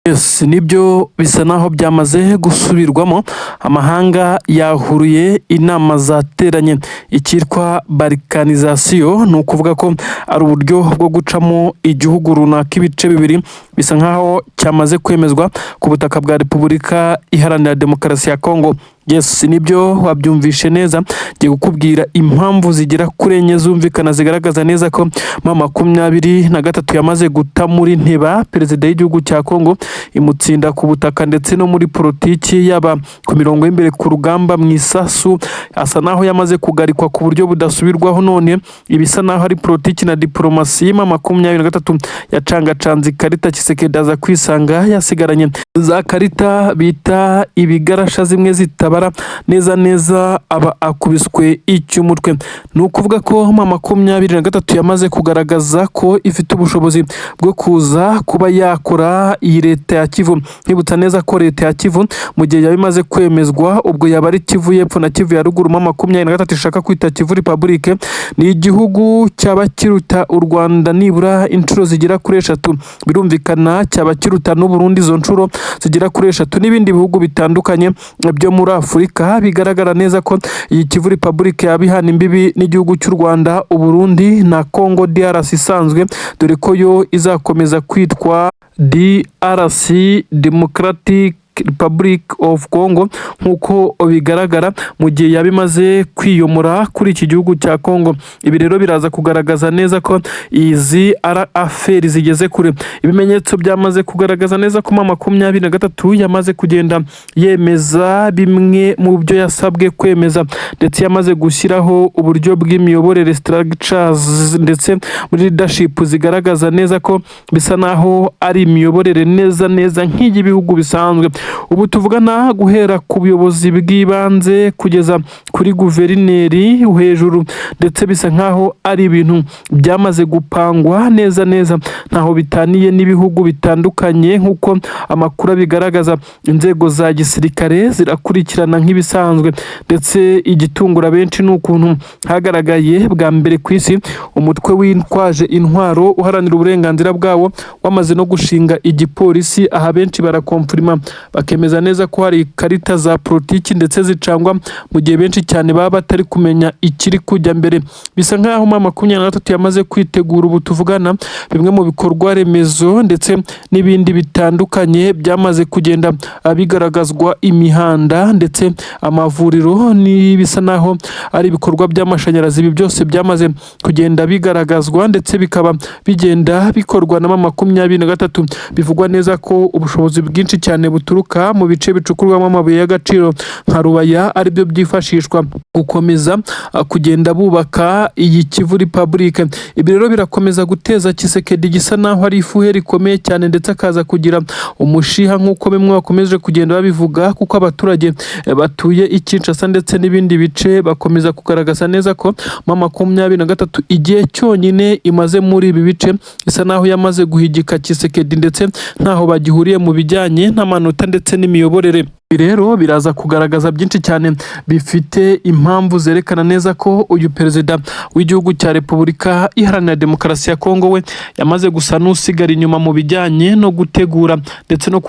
Yes, nibyo bisa naho byamaze gusubirwamo. Amahanga yahuruye, inama zateranye. Icyitwa balkanization ni ukuvuga ko ari uburyo bwo gucamo igihugu runaka ibice bibiri, bisa nkaho cyamaze kwemezwa ku butaka bwa Repubulika Iharanira Demokarasi ya Kongo. Yes, nibyo wabyumvishe neza. Ngiye kukubwira impamvu zigera kuri enye zumvikana zigaragaza neza ko M23 yamaze guta muri nteba perezida y'igihugu cya Kongo, imutsinda ku butaka ndetse no muri politiki, yaba ku mirongo y'imbere ku rugamba mu isasu, asa naho yamaze kugarikwa ku buryo budasubirwaho. None ibisa naho ari politiki na diplomasi. M23 yacangacanze ikarita Tshisekedi aza kwisanga yasigaranye za karita bita ibigarasha, zimwe zitabara neza aba akubiswe icy'umutwe. Ni ukuvuga ko M23 yamaze kugaragaza ko ifite ubushobozi bwo kuza kuba yakora iyi leta ya Kivu. Nkibutsa neza ko leta ya Kivu mu gihe yabimaze kwemezwa, ubwo yaba ari Kivu y'Epfo na Kivu ya Ruguru, M23 ishaka kwita Kivu Republic, ni igihugu cyaba kiruta u Rwanda nibura inshuro zigera kuri 3. Birumvikana cyaba kiruta n'u Burundi izo nshuro zigera kuri 3, n'ibindi bihugu bitandukanye byo muri Afurika. Bigaragara neza ko iyi Kivu Republic yabihana imbibi n'igihugu cy'u Rwanda, u Burundi na Congo DRC isanzwe, dore ko yo izakomeza kwitwa DRC, Democratic Republic of Congo, nkuko bigaragara mu gihe yabimaze kwiyomora kuri iki gihugu cya Congo. Ibi rero biraza kugaragaza neza ko izi ara aferi zigeze kure. Ibimenyetso byamaze kugaragaza neza ko M23 yamaze kugenda yemeza bimwe mu byo yasabwe kwemeza, ndetse yamaze gushyiraho uburyo bw'imiyoborere structures ndetse muri leadership zigaragaza neza ko bisa naho ari imiyoborere neza nk'iy'ibihugu bisanzwe. Ubu tuvugana guhera ku buyobozi bw'ibanze kugeza kuri guverineri hejuru, ndetse bisa nkaho ari ibintu byamaze gupangwa neza, ntaho bitaniye n'ibihugu bitandukanye. Nk'uko amakuru bigaragaza, inzego za gisirikare zirakurikirana nk'ibisanzwe, ndetse igitungura benshi ni ukuntu hagaragaye bwa mbere ku isi umutwe witwaje intwaro uharanira uburenganzira bwawo wamaze no gushinga igipolisi. Aha benshi barakomfirima bakemeza neza ko hari karita za politiki ndetse zicangwa mu gihe benshi cyane baba batari kumenya ikiri kujya mbere. Bisa nkaho M23 yamaze kwitegura. Ubu tuvugana bimwe mu bikorwa remezo ndetse n'ibindi bitandukanye byamaze kugenda bigaragazwa, imihanda ndetse amavuriro, ni bisa naho ari ibikorwa by'amashanyarazi. Ibi byose byamaze kugenda bigaragazwa ndetse bikaba bigenda bikorwa na M23. Bivugwa neza ko ubushobozi bwinshi cyane buturuka mu bice bicukurwamo amabuye y'agaciro nka Rubaya aribyo byifashishwa gukomeza kugenda bubaka iyi Kivu Republic. Ibi rero birakomeza guteza Tshisekedi gisa naho ari ifuhe rikomeye cyane, ndetse akaza kugira umushiha nk'uko bimwe bakomeje kugenda babivuga, kuko abaturage batuye i Kinshasa ndetse n'ibindi bice bakomeza kugaragaza neza ko M23 igihe cyonyine imaze muri ibi bice isa naho yamaze guhigika Tshisekedi, ndetse ntaho bagihuriye mu bijyanye n'amanota ndetse n'imiyoborere. Rero biraza kugaragaza byinshi cyane bifite impamvu zerekana neza ko uyu perezida w'igihugu cya Repubulika Iharanira Demokarasi ya Kongo we yamaze gusa n'usigara inyuma mu bijyanye no gutegura ndetse no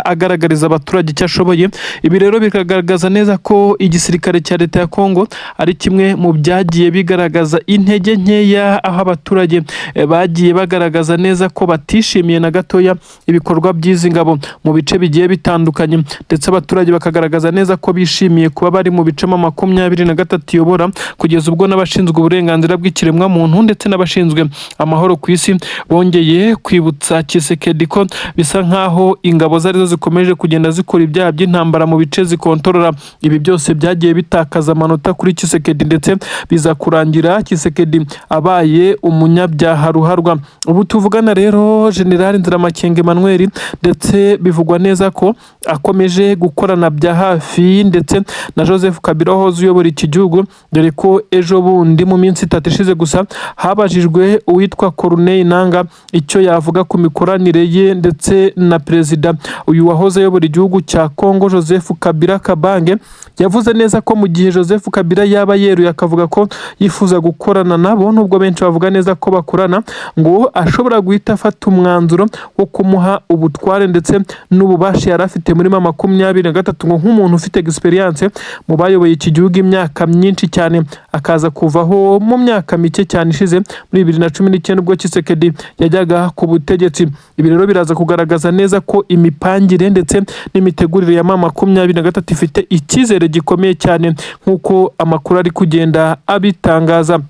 agaragariza abaturage icyo ashoboye. Ibi rero bikagaragaza neza ko igisirikare cya leta ya Kongo ari kimwe mu byagiye bigaragaza intege nkeya, aho abaturage bagiye bagaragaza neza ko batishimiye na gatoya ibikorwa by'izi ngabo mu bice bigiye bitandukanye, ndetse abaturage bakagaragaza neza ko bishimiye kuba bari mu bice M23 iyobora, kugeza ubwo n'abashinzwe uburenganzira bw'ikiremwa muntu ndetse n'abashinzwe amahoro ku isi bongeye kwibutsa Tshisekedi ko bisa nkaho ingabo zarizo zikomeje kugenda zikora ibyaha by'intambara mu bice zikontorora. Ibi byose byagiye bitakaza amanota kuri Tshisekedi, ndetse biza kurangira Tshisekedi abaye umunyabyaha ruharwa. Ubu tuvugana rero General Nziramakenge Emmanuel, ndetse bivugwa neza ko akomeje bakomeje gukorana bya hafi ndetse na Joseph Kabila wahoze uyobora iki gihugu, dore ko ejo bundi mu minsi 3 ishize gusa habajijwe uwitwa Corneille Nangaa icyo yavuga ku mikoranire ye ndetse na perezida uyu wahoze ayobora igihugu cya Congo Joseph Kabila Kabange. Yavuze neza ko mu gihe Joseph Kabila yaba yeruye akavuga ko yifuza gukorana nabo, nubwo benshi bavuga neza ko bakorana, ngo ashobora guhita afata umwanzuro wo kumuha ubutware ndetse n'ububasha yari afite muri 2023 ngo nk'umuntu ufite experience mu bayoboye iki gihugu imyaka myinshi cyane, akaza kuvaho mu myaka mike cyane ishize muri 2019 ubwo Tshisekedi yajyaga ku butegetsi. Ibi rero biraza kugaragaza neza ko imipangire ndetse n'imitegurire ya 2023 ifite icyizere gikomeye cyane nk'uko amakuru ari kugenda abitangaza.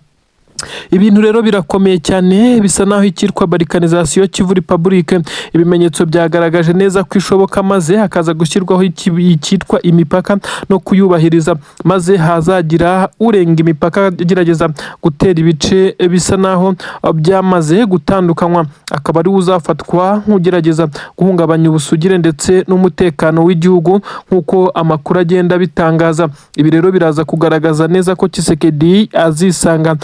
Ibintu rero birakomeye cyane, bisa naho ikirwa balkanization Kivu Republique ibimenyetso byagaragaje neza ko ishoboka, maze hakaza gushyirwaho ikitwa imipaka no kuyubahiriza, maze hazagira urenga imipaka agerageza gutera ibice bisa naho byamaze gutandukanywa, akaba ari uzafatwa nk'ugerageza guhungabanya ubusugire ndetse n'umutekano w'igihugu nk'uko amakuru agenda bitangaza. Ibi rero biraza kugaragaza neza ko Tshisekedi azisanga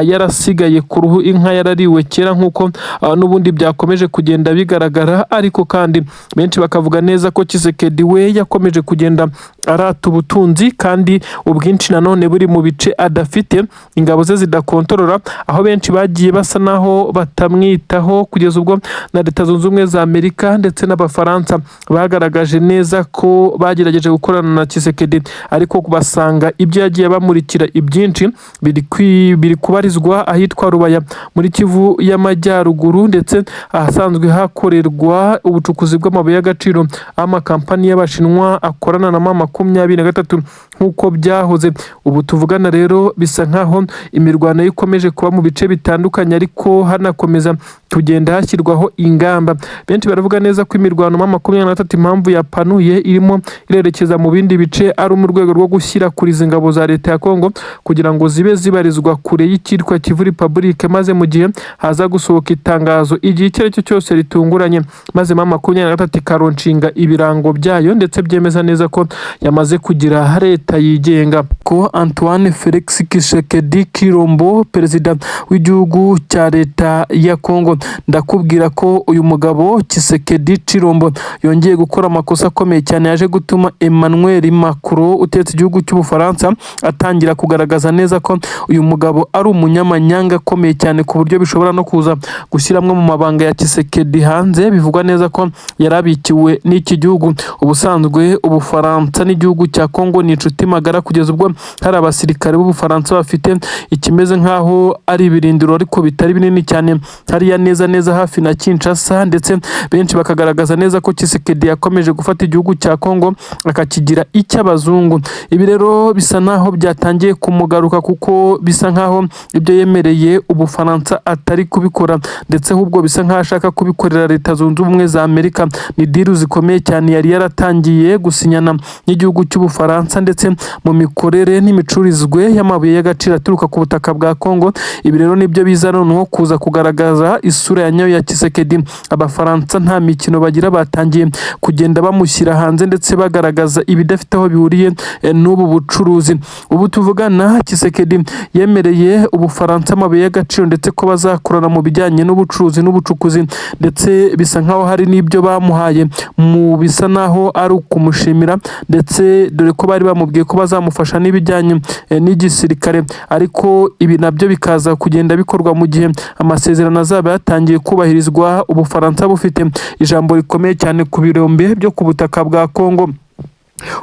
yarasigaye ku ruhu inka yarariwe kera nk'uko n'ubundi byakomeje kugenda bigaragara, ariko kandi benshi bakavuga neza ko Tshisekedi we yakomeje kugenda arata ubutunzi kandi ubwinshi nanone buri mu bice adafite, ingabo ze zidakontorora, aho benshi bagiye basa naho batamwitaho kugeza ubwo na Leta Zunze Ubumwe za Amerika ndetse n'Abafaransa bagaragaje neza ko bagerageje gukorana na Tshisekedi, ariko basanga ibyo yagiye bamurikira ibyinshi biri kubarizwa ahitwa Rubaya muri Kivu y'Amajyaruguru, ndetse ahasanzwe hakorerwa ubucukuzi bw'amabuye y'agaciro amakampani y'Abashinwa akorana na 2023 nk'uko byahoze. Ubu tuvugana rero bisa nkaho imirwano ikomeje kuba mu bice bitandukanye, ariko hanakomeza tugenda hashyirwaho ingamba. Benshi baravuga neza ko imirwano 2023 impamvu yapanuye irimo irerekeza mu bindi bice ari mu rwego rwo gushyira kuri izi ngabo za leta ya Kongo kugira ngo zibe zibarizwa kure y'ikirwa Kivu Republique, maze mu gihe haza gusohoka itangazo igihe icyo aricyo cyose ritunguranye, maze 2023 ikaronshinga ibirango byayo ndetse byemeza neza ko yamaze kugira leta yigenga. Ko Antoine Felix Tshisekedi Tshilombo, perezida w'igihugu cya leta ya Kongo, ndakubwira ko uyu mugabo Tshisekedi Tshilombo yongeye gukora amakosa akomeye cyane yaje gutuma Emmanuel Macron utetse igihugu cy'Ubufaransa atangira kugaragaza neza ko uyu mugabo ari umunyamanyanga akomeye cyane ku buryo bishobora no kuza gushyiramo mu mabanga ya Tshisekedi hanze. Bivugwa neza ko yarabikiwe n'iki gihugu. Ubusanzwe Ubufaransa n'igihugu cya Kongo ni inshuti magara, kugeza ubwo hari abasirikare b'Ubufaransa bafite ikimeze nkaho ari ibirindiro ariko bitari binini cyane hariya neza hafi na Kinshasa, ndetse benshi bakagaragaza neza ko Tshisekedi yakomeje gufata igihugu cya Kongo akakigira icy'abazungu. Ibi rero bisa naho byatangiye kumugaruka, kuko bisa nkaho ibyo yemereye Ubufaransa atari kubikora, ndetse ahubwo bisa nkaho ashaka kubikorera Leta Zunze Ubumwe za Amerika. Ni diru zikomeye cyane yari yaratangiye gusinyana n'igihugu cy'Ubufaransa ndetse mu mikorere n'imicurizwe y'amabuye y'agaciro aturuka ku butaka bwa Kongo. Ibi rero nibyo biza noneho kuza kugaragaza isura ya nyayo ya Tshisekedi. Abafaransa nta mikino bagira, batangiye kugenda bamushyira hanze ndetse bagaragaza ibidafite aho bihuriye n'ubu bucuruzi. Ubu tuvugana Tshisekedi yemereye Ubufaransa amabuye y'agaciro ndetse ko bazakorana mu bijyanye n'ubucuruzi n'ubucukuzi, ndetse bisa nkaho hari n'ibyo bamuhaye mu bisa naho ari ukumushimira, ndetse dore ko bari bamubwiye ko bazamufasha n'ibijyanye n'igisirikare, ariko ibi nabyo bikaza kugenda bikorwa mu gihe amasezerano azaba yatangiye kubahirizwa. Ubufaransa bufite ijambo rikomeye cyane ku birombe byo ku butaka bwa Kongo.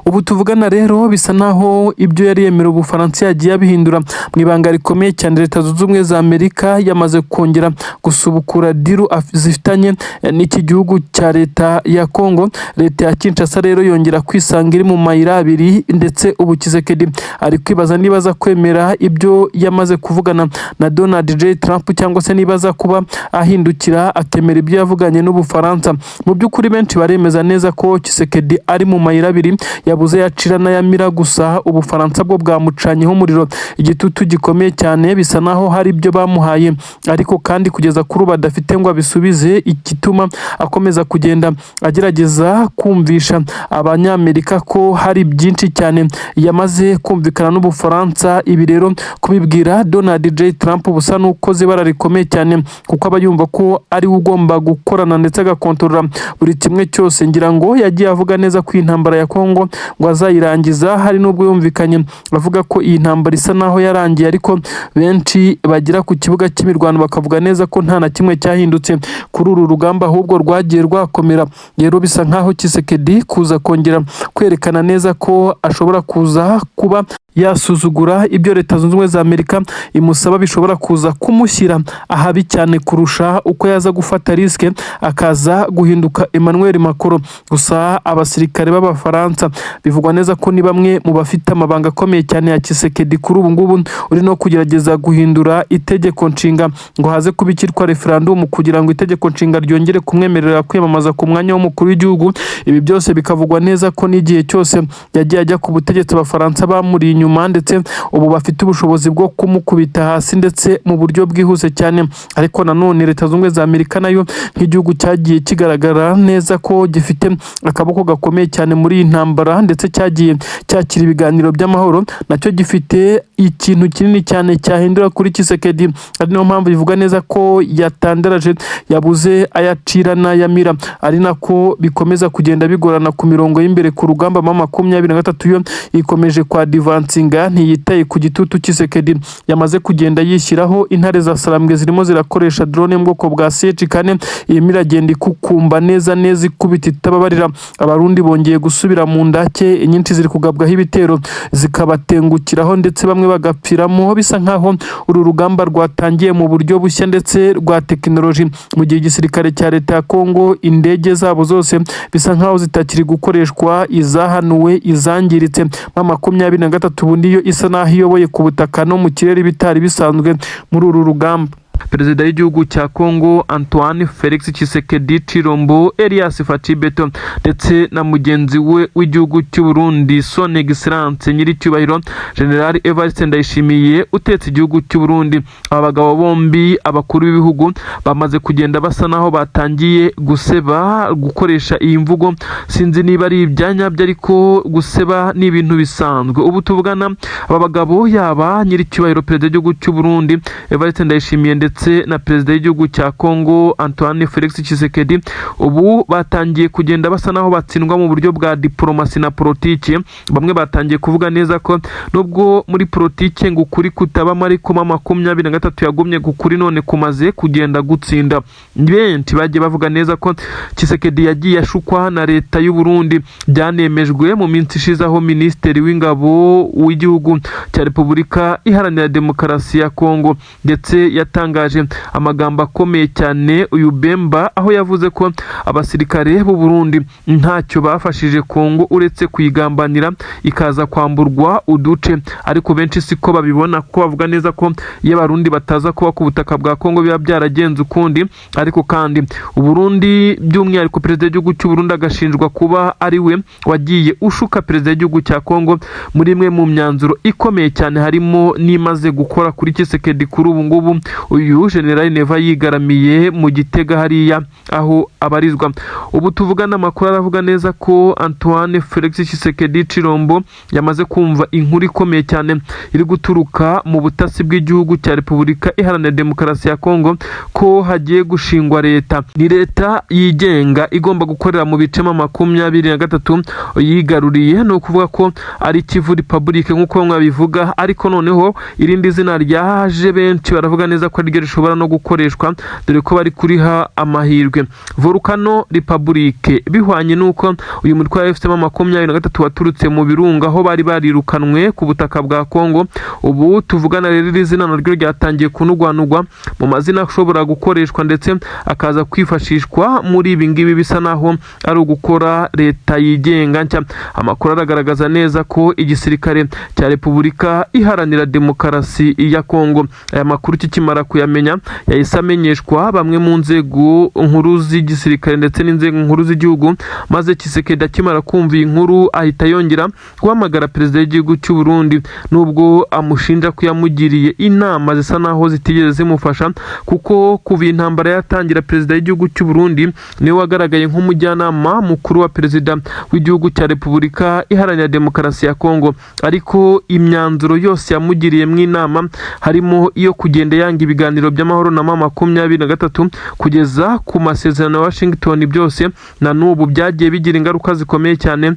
Ubu tuvugana rero bisa naho ibyo yari yemerera Ubufaransa yagiye abihindura mu ibanga rikomeye cyane. Leta Zunze Ubumwe za Amerika yamaze kongera gusubukura diru zifitanye n'iki gihugu cya leta ya Kongo. Leta ya Kinshasa rero yongera kwisanga iri mu mayira abiri, ndetse ubu Tshisekedi ari kwibaza niba aza kwemera ibyo yamaze kuvugana na Donald J. Trump, cyangwa se niba aza kuba ahindukira akemera ibyo yavuganye n'Ubufaransa. Mu by'ukuri benshi baremeza neza ko Tshisekedi ari mu mayira abiri, yabuze yacira n'ayamira, gusa Ubufaransa bwo bwamucanyeho umuriro, igitutu gikomeye cyane, bisa naho hari ibyo bamuhaye ariko kandi kugeza kuri ubu adafite ngo abisubize, igituma akomeza kugenda agerageza kumvisha abanyamerika ko hari byinshi cyane yamaze kumvikana n'Ubufaransa. Ibi rero kubibwira Donald J Trump busa n'ukoze ibara rikomeye cyane, kuko aba yumva ko ari we ugomba gukorana ndetse agakontorora buri kimwe cyose. Ngira ngo yagiye avuga neza ko intambara ya Kongo ngo azayirangiza, hari n'ubwo yumvikanye avuga ko iyi ntambara isa naho yarangiye, ariko benshi bagera ku kibuga cy'imirwano bakavuga neza ko nta na kimwe cyahindutse kuri uru rugamba, ahubwo rwagiye rwakomera. Rero bisa nkaho Tshisekedi kuza kongera kwerekana neza ko ashobora kuza kuba yasuzugura ibyo Leta Zunze Ubumwe za Amerika imusaba, bishobora kuza kumushyira ahabi cyane kurusha uko yaza gufata riske akaza guhinduka Emmanuel Macron. Gusa abasirikare b'Abafaransa bivugwa neza ko ni bamwe mu bafite amabanga akomeye cyane ya Tshisekedi kuri ubu ngubu, uri no kugerageza guhindura itegeko nshinga ngo haze kubikirwa referendum kugira ngo itegeko nshinga ryongere kumwemerera kwiyamamaza ku mwanya w'umukuru w'igihugu. Ibi byose bikavugwa neza ko n'igihe cyose yagiye ajya ku butegetsi Abafaransa bamuri inyuma, ndetse ubu bafite ubushobozi bwo kumukubita hasi ndetse mu buryo bwihuse cyane. Ariko nanone Leta Zunze Ubumwe za Amerika nayo nk'igihugu cyagiye kigaragara neza ko gifite akaboko gakomeye cyane muri iyi ntambara, ndetse cyagiye cyakira ibiganiro by'amahoro, nacyo gifite ikintu kinini cyane cyahindura kuri Tshisekedi. Ari niyo mpamvu bivuga neza ko yatandaraje, yabuze ayacira n'ayamira, ari nako bikomeza kugenda bigorana ku mirongo y'imbere ku rugamba. M23 yo ikomeje kwa divansinga, ntiyitaye ku gitutu Tshisekedi yamaze kugenda yishyiraho. Intare za Sarambwe zirimo zirakoresha drone mu bwoko bwa CH4, irimo iragenda ikukumba neza neza ikubita itababarira. Abarundi bongeye gusubira mu ndake, inyinshi ziri kugabwaho ibitero zikabatengukiraho ndetse bamwe bagapfiramo. Bisa nkaho uru rugamba rwatangiye mu buryo bushya ndetse rwa tekinoloji, mu gihe igisirikare cya Leta ya Kongo indege zabo zose bisa nkaho zitakiri gukoreshwa, izahanuwe izangiritse. M23 ubundi yo isa naho iyoboye ku butaka no mu kirere bitari bisanzwe muri uru rugamba. Perezida w'igihugu cya Kongo Antoine Felix Tshisekedi Chilombo, Elias Fachibeto ndetse na mugenzi we w'igihugu cy'u Burundi Son Excellence nyiricyubahiro General Evariste Ndayishimiye utetse igihugu cy'u Burundi. Aba bagabo bombi abakuru b'ibihugu bamaze kugenda basa naho batangiye guseba, gukoresha iyi mvugo sinzi niba ari ibyanyabyo, ariko guseba ni ibintu bisanzwe. Ubu tuvugana aba bagabo, yaba nyiricyubahiro perezida w'igihugu cy'u Burundi Evariste Ndayishimiye ndetse na perezida w'igihugu cya Kongo Antoine Felix Tshisekedi, ubu batangiye kugenda basa naho batsindwa mu buryo bwa diplomasi na politiki. Bamwe batangiye kuvuga neza ko nubwo muri politiki ngo ukuri kutabamo, ariko M23 yagumye kukuri, none kumaze kugenda gutsinda. Benshi bagiye bavuga neza ko Tshisekedi yagiye ashukwa na Leta y'u Burundi. Byanemejwe mu minsi ishize aho Minisitiri w'Ingabo w'igihugu cya Repubulika Iharanira Demokarasi ya Kongo ndetse yatangaje amagambo akomeye cyane uyu Bemba, aho yavuze ko abasirikare b'u Burundi ntacyo bafashije Kongo uretse kuyigambanira ikaza kwamburwa uduce. Ariko benshi siko babibona, kuko bavuga neza ko iyo Abarundi bataza kuba ku butaka bwa Kongo biba byaragenze ukundi. Ariko kandi u Burundi by'umwihariko perezida w'igihugu cy'u Burundi agashinjwa kuba ari we wagiye ushuka perezida w'igihugu cya Kongo muri imwe mu myanzuro ikomeye cyane, harimo n'imaze gukora kuri Tshisekedi kuri ubu ngubu. Uyu General Neva yigaramiye mu Gitega hariya aho abarizwa. Ubu tuvugana amakuru aravuga neza ko Antoine Felix Tshisekedi Chilombo yamaze kumva inkuru ikomeye cyane iri guturuka mu butasi bw'igihugu cya Repubulika Iharanira Demokarasi ya Kongo, ko hagiye gushingwa leta. Ni leta yigenga igomba gukorera mu bice M23 yigaruriye, no kuvuga ko ari Kivu Republic nk'uko mwabivuga, ariko noneho irindi zina ryaje benshi baravuga neza ko ryo rishobora no gukoreshwa, dore ko bari kuriha amahirwe Volcano Republic, bihwanye nuko uyu mutwe wa M23 waturutse mu birunga aho bari barirukanwe ku butaka bwa Kongo. Ubu tuvugana rero iri zina naryo ryatangiye kunugwanugwa mu mazina ashobora gukoreshwa ndetse akaza kwifashishwa muri ibi ngibi bisa naho ari ugukora leta yigenga nshya. Amakuru aragaragaza neza ko igisirikare cya Repubulika Iharanira Demokarasi ya Kongo, aya makuru kikimara kuyamenya yahise amenyeshwa bamwe mu nzego nkuru z'igisirikare ndetse n'inzego nkuru z'igihugu, maze Tshisekedi akimara kumva iyi nkuru ahita yongera guhamagara perezida w'igihugu cy'u Burundi, nubwo amushinja ko yamugiriye inama zisa naho zitigeze zimufasha, kuko kuva intambara yatangira perezida w'igihugu cy'u Burundi niwe wagaragaye nk'umujyanama mukuru wa perezida w'igihugu cya Repubulika Iharanira Demokarasi ya Kongo, ariko imyanzuro yose yamugiriye mu inama harimo iyo kugenda yanga ibiganiro by'amahoro na M23 kugeza ku masezerano ya Washington, byose na n'ubu byagiye bigira ingaruka zikomeye cyane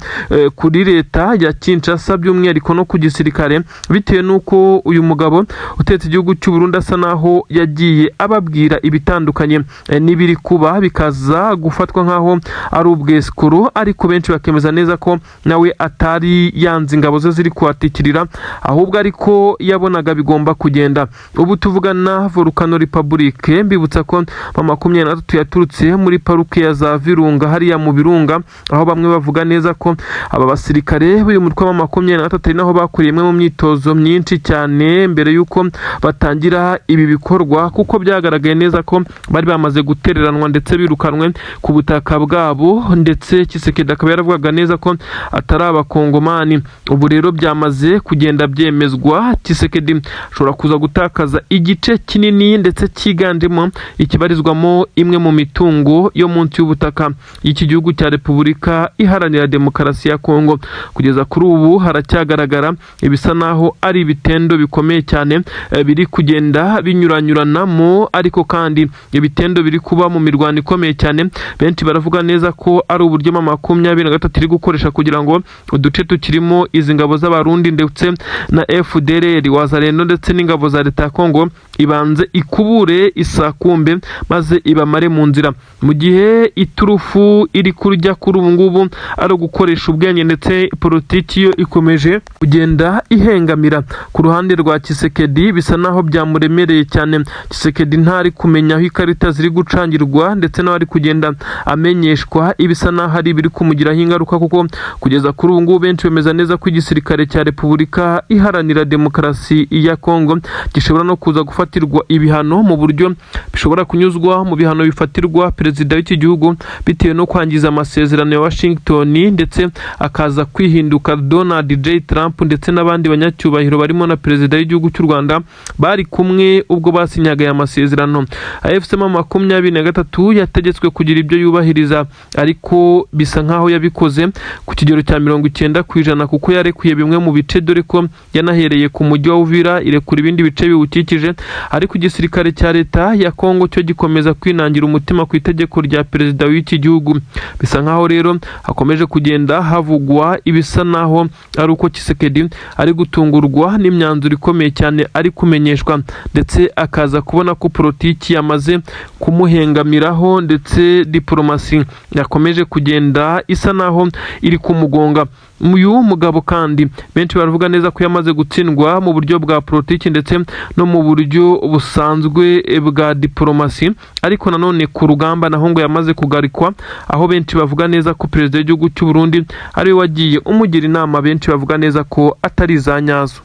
kuri leta ya Kinshasa, by'umwihariko no ku gisirikare, bitewe n'uko uyu mugabo utetse igihugu cy'u Burundi asa naho yagiye ababwira ibitandukanye n'ibiri kuba, bikaza gufatwa nkaho ari ubwesikuru, ariko benshi bakemeza neza ko nawe atari yanze ingabo ze ziri kuhatikirira, ahubwo ariko yabonaga bigomba kugenda. Ubu tuvugana Volcano Republic, mbibutsa ko M23 yaturutse muri paruke ya za Virunga hariya mu Birunga, aho bamwe bavuga neza ko aba basirikare b'uyu mutwe wa M23 naho bakuriyemwe mu myitozo myinshi cyane mbere yuko batangira ibi bikorwa, kuko byagaragaye neza ko bari bamaze gutereranwa ndetse birukanwe ku butaka bwabo, ndetse Tshisekedi akaba yaravugaga neza ko atari abakongomani. Ubu rero byamaze kugenda byemezwa, Tshisekedi ashobora kuza gutakaza igice kinini ndetse cyiganjemo ikibarizwamo imwe mu mitungo yo munsi y'ubutaka y'iki gihugu cya Repubulika Iharanira Demokarasi ya Kongo. Kugeza kuri ubu haracyagaragara ibisa naho ari ibitendo bikomeye cyane biri kugenda binyuranyuranamo, ariko kandi ibitendo biri kuba mu mirwano ikomeye cyane. Benshi baravuga neza ko ari uburyo M23 iri gukoresha kugira ngo uduce tukirimo izi ngabo z'abarundi ndetse na FDLR Wazalendo ndetse n'ingabo za leta ya Kongo ibanze ikubure isakumbe maze ibamare mu nzira, mu gihe iturufu iri kurya kuri ubu ngubu ari gukoresha ubwenge, ndetse politiki yo ikomeje kugenda ihengamira ku ruhande rwa Tshisekedi. Bisa naho byamuremereye cyane, Tshisekedi ntari kumenya aho ikarita ziri gucangirwa, ndetse nawe ari kugenda amenyeshwa ibisa naho ari biri kumugiraho ingaruka, kuko kugeza kuri ubu ngubu benshi bemeza neza ko igisirikare cya Repubulika Iharanira Demokarasi ya Kongo gishobora no kuza gufatirwa ibihano, mu buryo bishobora kunyuzwa mu bihano bifatirwa perezida w'iki gihugu bitewe no kwangiza amasezerano ya Washington, ndetse akaza kwihinduka Donald J Trump ndetse n'abandi banyacyubahiro barimo na perezida w'igihugu cy'u Rwanda bari kumwe ubwo basinyaga aya masezerano. AFC M23 yategetswe kugira ibyo yubahiriza, ariko bisa nkaho yabikoze ku kigero cya 90%, kuko yarekuye bimwe mu bice, dore ko yanahereye ku mujyi wa Uvira irekura ibindi bice biwukikije, ariko igisirikare cya leta ya Kongo cyo gikomeza kwinangira umutima ku itegeko rya perezida w'iki gihugu. Bisa nkaho rero hakomeje kugenda havugwa ibisa naho ari uko Tshisekedi ari gutungurwa n'imyanzuro ikomeye cyane ari kumenyeshwa, ndetse akaza kubona ko politiki yamaze kumuhengamiraho, ndetse diplomasi yakomeje kugenda isa naho iri kumugonga. Uyu mugabo kandi benshi baravuga neza ko yamaze gutsindwa mu buryo bwa politiki ndetse no mu buryo busanzwe bwa diplomasi, ariko nanone ku rugamba naho ngo yamaze kugarikwa, aho benshi bavuga neza ko perezida w'igihugu cy'u Burundi ari we wagiye umugira inama, benshi bavuga neza ko atari za nyazo.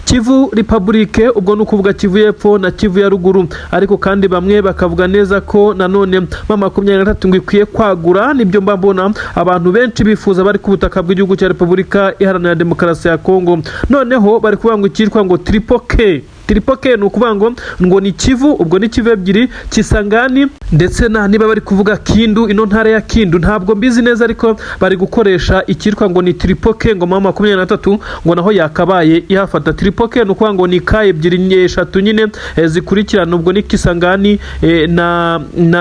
Kivu Republic, ubwo nukuvuga Kivu y'Epfo na Kivu ya Ruguru, ariko kandi bamwe bakavuga neza ko nanone M23 ngo ikwiye kwagura. Nibyo mbabona abantu benshi bifuza bari ku butaka bw'igihugu cya Repubulika Iharanira Demokarasi ya Kongo, noneho bari kuvuga ngo ikitwa ngo Tripoke ni ukuvuga ngo ni Kivu, ubwo ni Kivu ebyiri, Kisangani ndetse na niba bari kuvuga Kindu, ino ntara ya Kindu ntabwo mbizi neza, ariko bari gukoresha ikitwa ngo ni Tripoke, ngo M23 ngo naho yakabaye ihafata. Tripoke ni ukuvuga ngo ni ka ebyiri eshatu nyine zikurikirana, ubwo ni Kisangani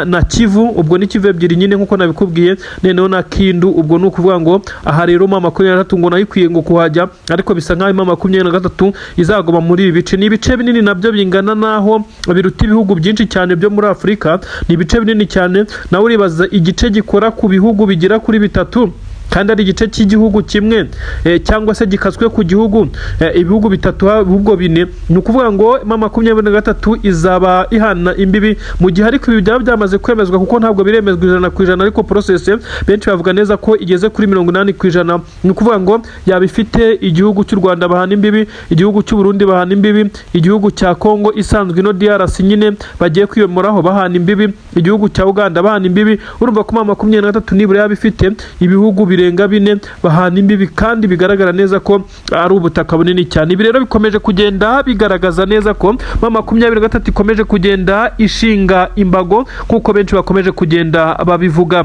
na Kivu, ubwo ni Kivu ebyiri nyine nkuko nabikubwiye, noneho na Kindu, ubwo ni ukuvuga ngo aha rero M23 ngo nayo ikwiye ngo kuhajya, ariko bisa nkaho M23 izagoma muri ibi bice. Ni ibice binini nabyo bingana naho biruta ibihugu byinshi cyane byo muri Afurika, ni ibice binini cyane. Nawe uribaza igice gikora ku bihugu bigera kuri bitatu kandi ari igice cy'igihugu kimwe cyangwa se gikaswe ku gihugu ibihugu bitatu ahubwo bine, ni ukuvuga ngo M23 izaba ihana imbibi mu gihe ariko ibi byaba byamaze kwemezwa kuko ntabwo biremezwa 100% ariko process benshi bavuga neza ko igeze kuri 80%. ni ukuvuga ngo yaba ifite igihugu cy'u Rwanda bahana imbibi, igihugu cy'u Burundi bahana imbibi, igihugu cya Kongo isanzwe ino DRC nyine bagiye kwiyomoraho bahana imbibi, igihugu cya Uganda bahana imbibi. Urumva ko M23 nibura yaba ifite ibihugu birenga 4 bahana imbibi kandi bigaragara neza ko ari ubutaka bunini cyane. Ibi rero bikomeje kugenda bigaragaza neza ko M23 ikomeje kugenda ishinga imbago kuko benshi bakomeje kugenda babivuga.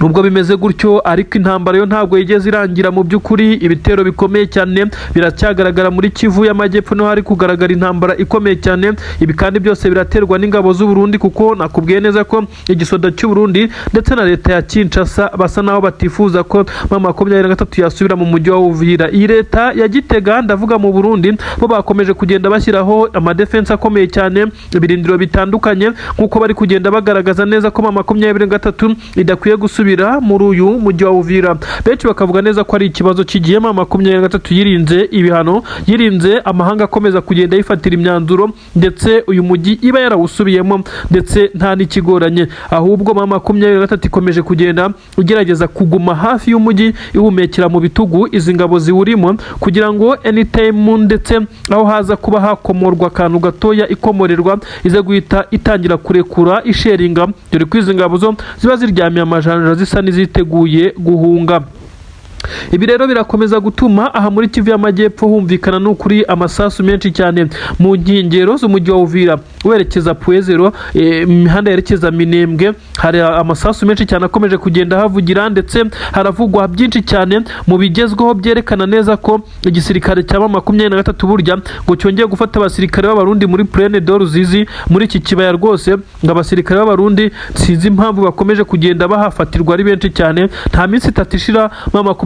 Nubwo bimeze gutyo ariko intambara yo ntabwo yigeze irangira mu by'ukuri, ibitero bikomeye cyane biracyagaragara muri Kivu y'Amajyepfo no hari kugaragara intambara ikomeye cyane. Ibi kandi byose biraterwa n'ingabo z'u Burundi kuko nakubwiye neza ko igisoda cy'u Burundi ndetse na leta ya Kinshasa basa naho batifuza ko M23 yasubira mu mujyi wa Uvira. Iyi leta ya Gitega ndavuga mu Burundi bo bakomeje kugenda bashyiraho amadefense akomeye cyane, ibirindiro bitandukanye nkuko bari kugenda bagaragaza neza ko M23 idakwiye gusubira muri uyu mujyi wa Uvira. Benshi bakavuga neza ko ari ikibazo kigiye M23 yirinze ibihano, yirinze amahanga akomeza kugenda yifatira imyanzuro ndetse uyu mujyi iba yarawusubiyemo ndetse nta n'ikigoranye, ahubwo M23 ikomeje kugenda ugerageza kuguma hafi y'umujyi ihumekera mu bitugu izi ngabo ziwurimo kugira ngo anytime ndetse aho haza kuba hakomorwa akantu gatoya ikomorerwa ize guhita itangira kurekura isheringa, dore ko izi ngabo zo ziba ziryamiye amajanja zisa n'iziteguye guhunga. Ibi rero birakomeza gutuma aha muri Kivu y'Amajyepfo humvikana n'ukuri amasasu menshi cyane mu nkengero z'umujyi wa Uvira werekeza Puezero, imihanda yerekeza Minembwe hari amasasu menshi cyane akomeje kugenda havugira ndetse haravugwa byinshi cyane mu bigezweho byerekana neza ko igisirikare cya M23 burya ngo cyongeye gufata abasirikare b'abarundi muri Plaine de Ruzizi muri iki kibaya rwose, ngo abasirikare b'abarundi sinzi impamvu bakomeje kugenda bahafatirwa ari benshi cyane. Nta minsi itatu ishira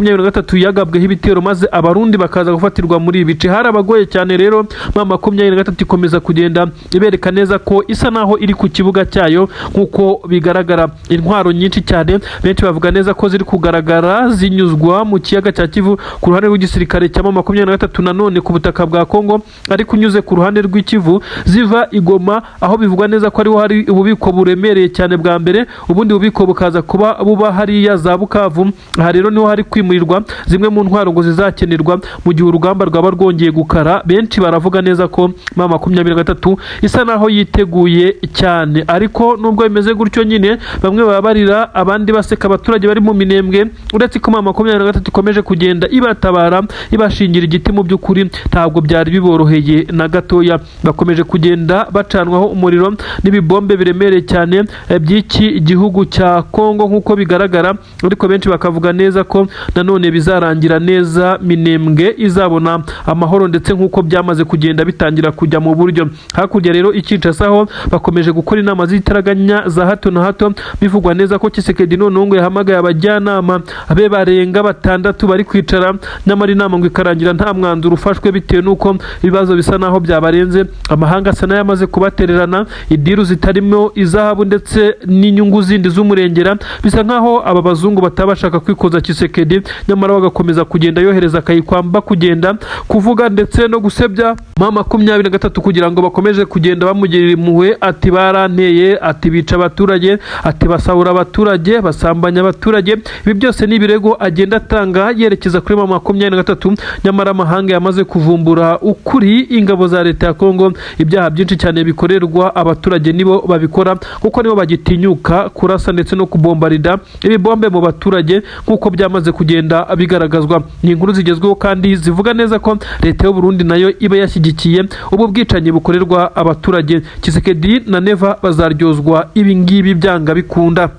M23 yagabweho ibitero maze abarundi bakaza gufatirwa muri ibice, harabagoye cyane. Rero M23 ikomeza kugenda ibereka neza ko isa naho iri ku kibuga cyayo nkuko bigaragara. Intwaro nyinshi cyane benshi bavuga neza ko ziri kugaragara zinyuzwa mu kiyaga cya Kivu ku ruhande rw'igisirikare cya M23 nanone ku butaka bwa Kongo, ariko unyuze ku ruhande rw'Ikivu ziva Igoma aho bivugwa neza ko ariho hari ububiko buremereye cyane bwa mbere, ubundi bubiko bukaza kuba buba hariya za Bukavu. Aha rero niho hari kwimurirwa zimwe mu ntwaro ngo zizakenerwa mu gihe urugamba rwaba rwongeye gukara. Benshi baravuga neza ko M23 isa naho yiteguye cyane, ariko nubwo bimeze gutyo nyine bamwe babarira abandi baseka abaturage bari mu Minembwe, uretse ko M23 ikomeje kugenda ibatabara ibashingira igiti. Mu by'ukuri ntabwo byari biboroheye na gatoya, bakomeje kugenda bacanwaho umuriro n'ibibombe biremereye cyane by'iki gihugu cya Kongo nkuko bigaragara, ariko benshi bakavuga neza ko nanone bizarangira neza Minembwe izabona amahoro ndetse nkuko byamaze kugenda bitangira kujya mu buryo. Hakurya rero Kinshasa bakomeje gukora inama z'itaraganya za hato na hato, bivugwa neza ko Tshisekedi none ngo yahamagaye abajyanama abe barenga 6 bari kwicara nyamara inama ngo ikarangira nta mwanzuro ufashwe bitewe nuko ibibazo bisa naho byabarenze. Amahanga asa n'ayamaze kubatererana, idiru zitarimo izahabu ndetse n'inyungu zindi z'umurengera, bisa nkaho aba bazungu batabashaka kwikoza Tshisekedi nyamara bagakomeza kugenda yohereza akayikwamba kugenda kuvuga ndetse no gusebya M23 kugira ngo bakomeje kugenda bamugirira impuhwe, ati baranteye, ati bica abaturage, ati basahura abaturage, basambanya abaturage. Ibi byose ni ibirego agenda atanga yerekeza kuri M23, nyamara amahanga yamaze kuvumbura ukuri ingabo za leta ya Kongo ibyaha byinshi cyane bikorerwa abaturage nibo babikora kuko nibo bagitinyuka kurasa ndetse no kubombarida ibibombe mu baturage kuko byamaze kugenda bigaragazwa. Ni inkuru zigezweho kandi zivuga neza ko leta y'u Burundi nayo iba yashyigikiye ubu bwicanyi bukorerwa abaturage. Tshisekedi na Neva bazaryozwa ibi ngibi byanga bikunda.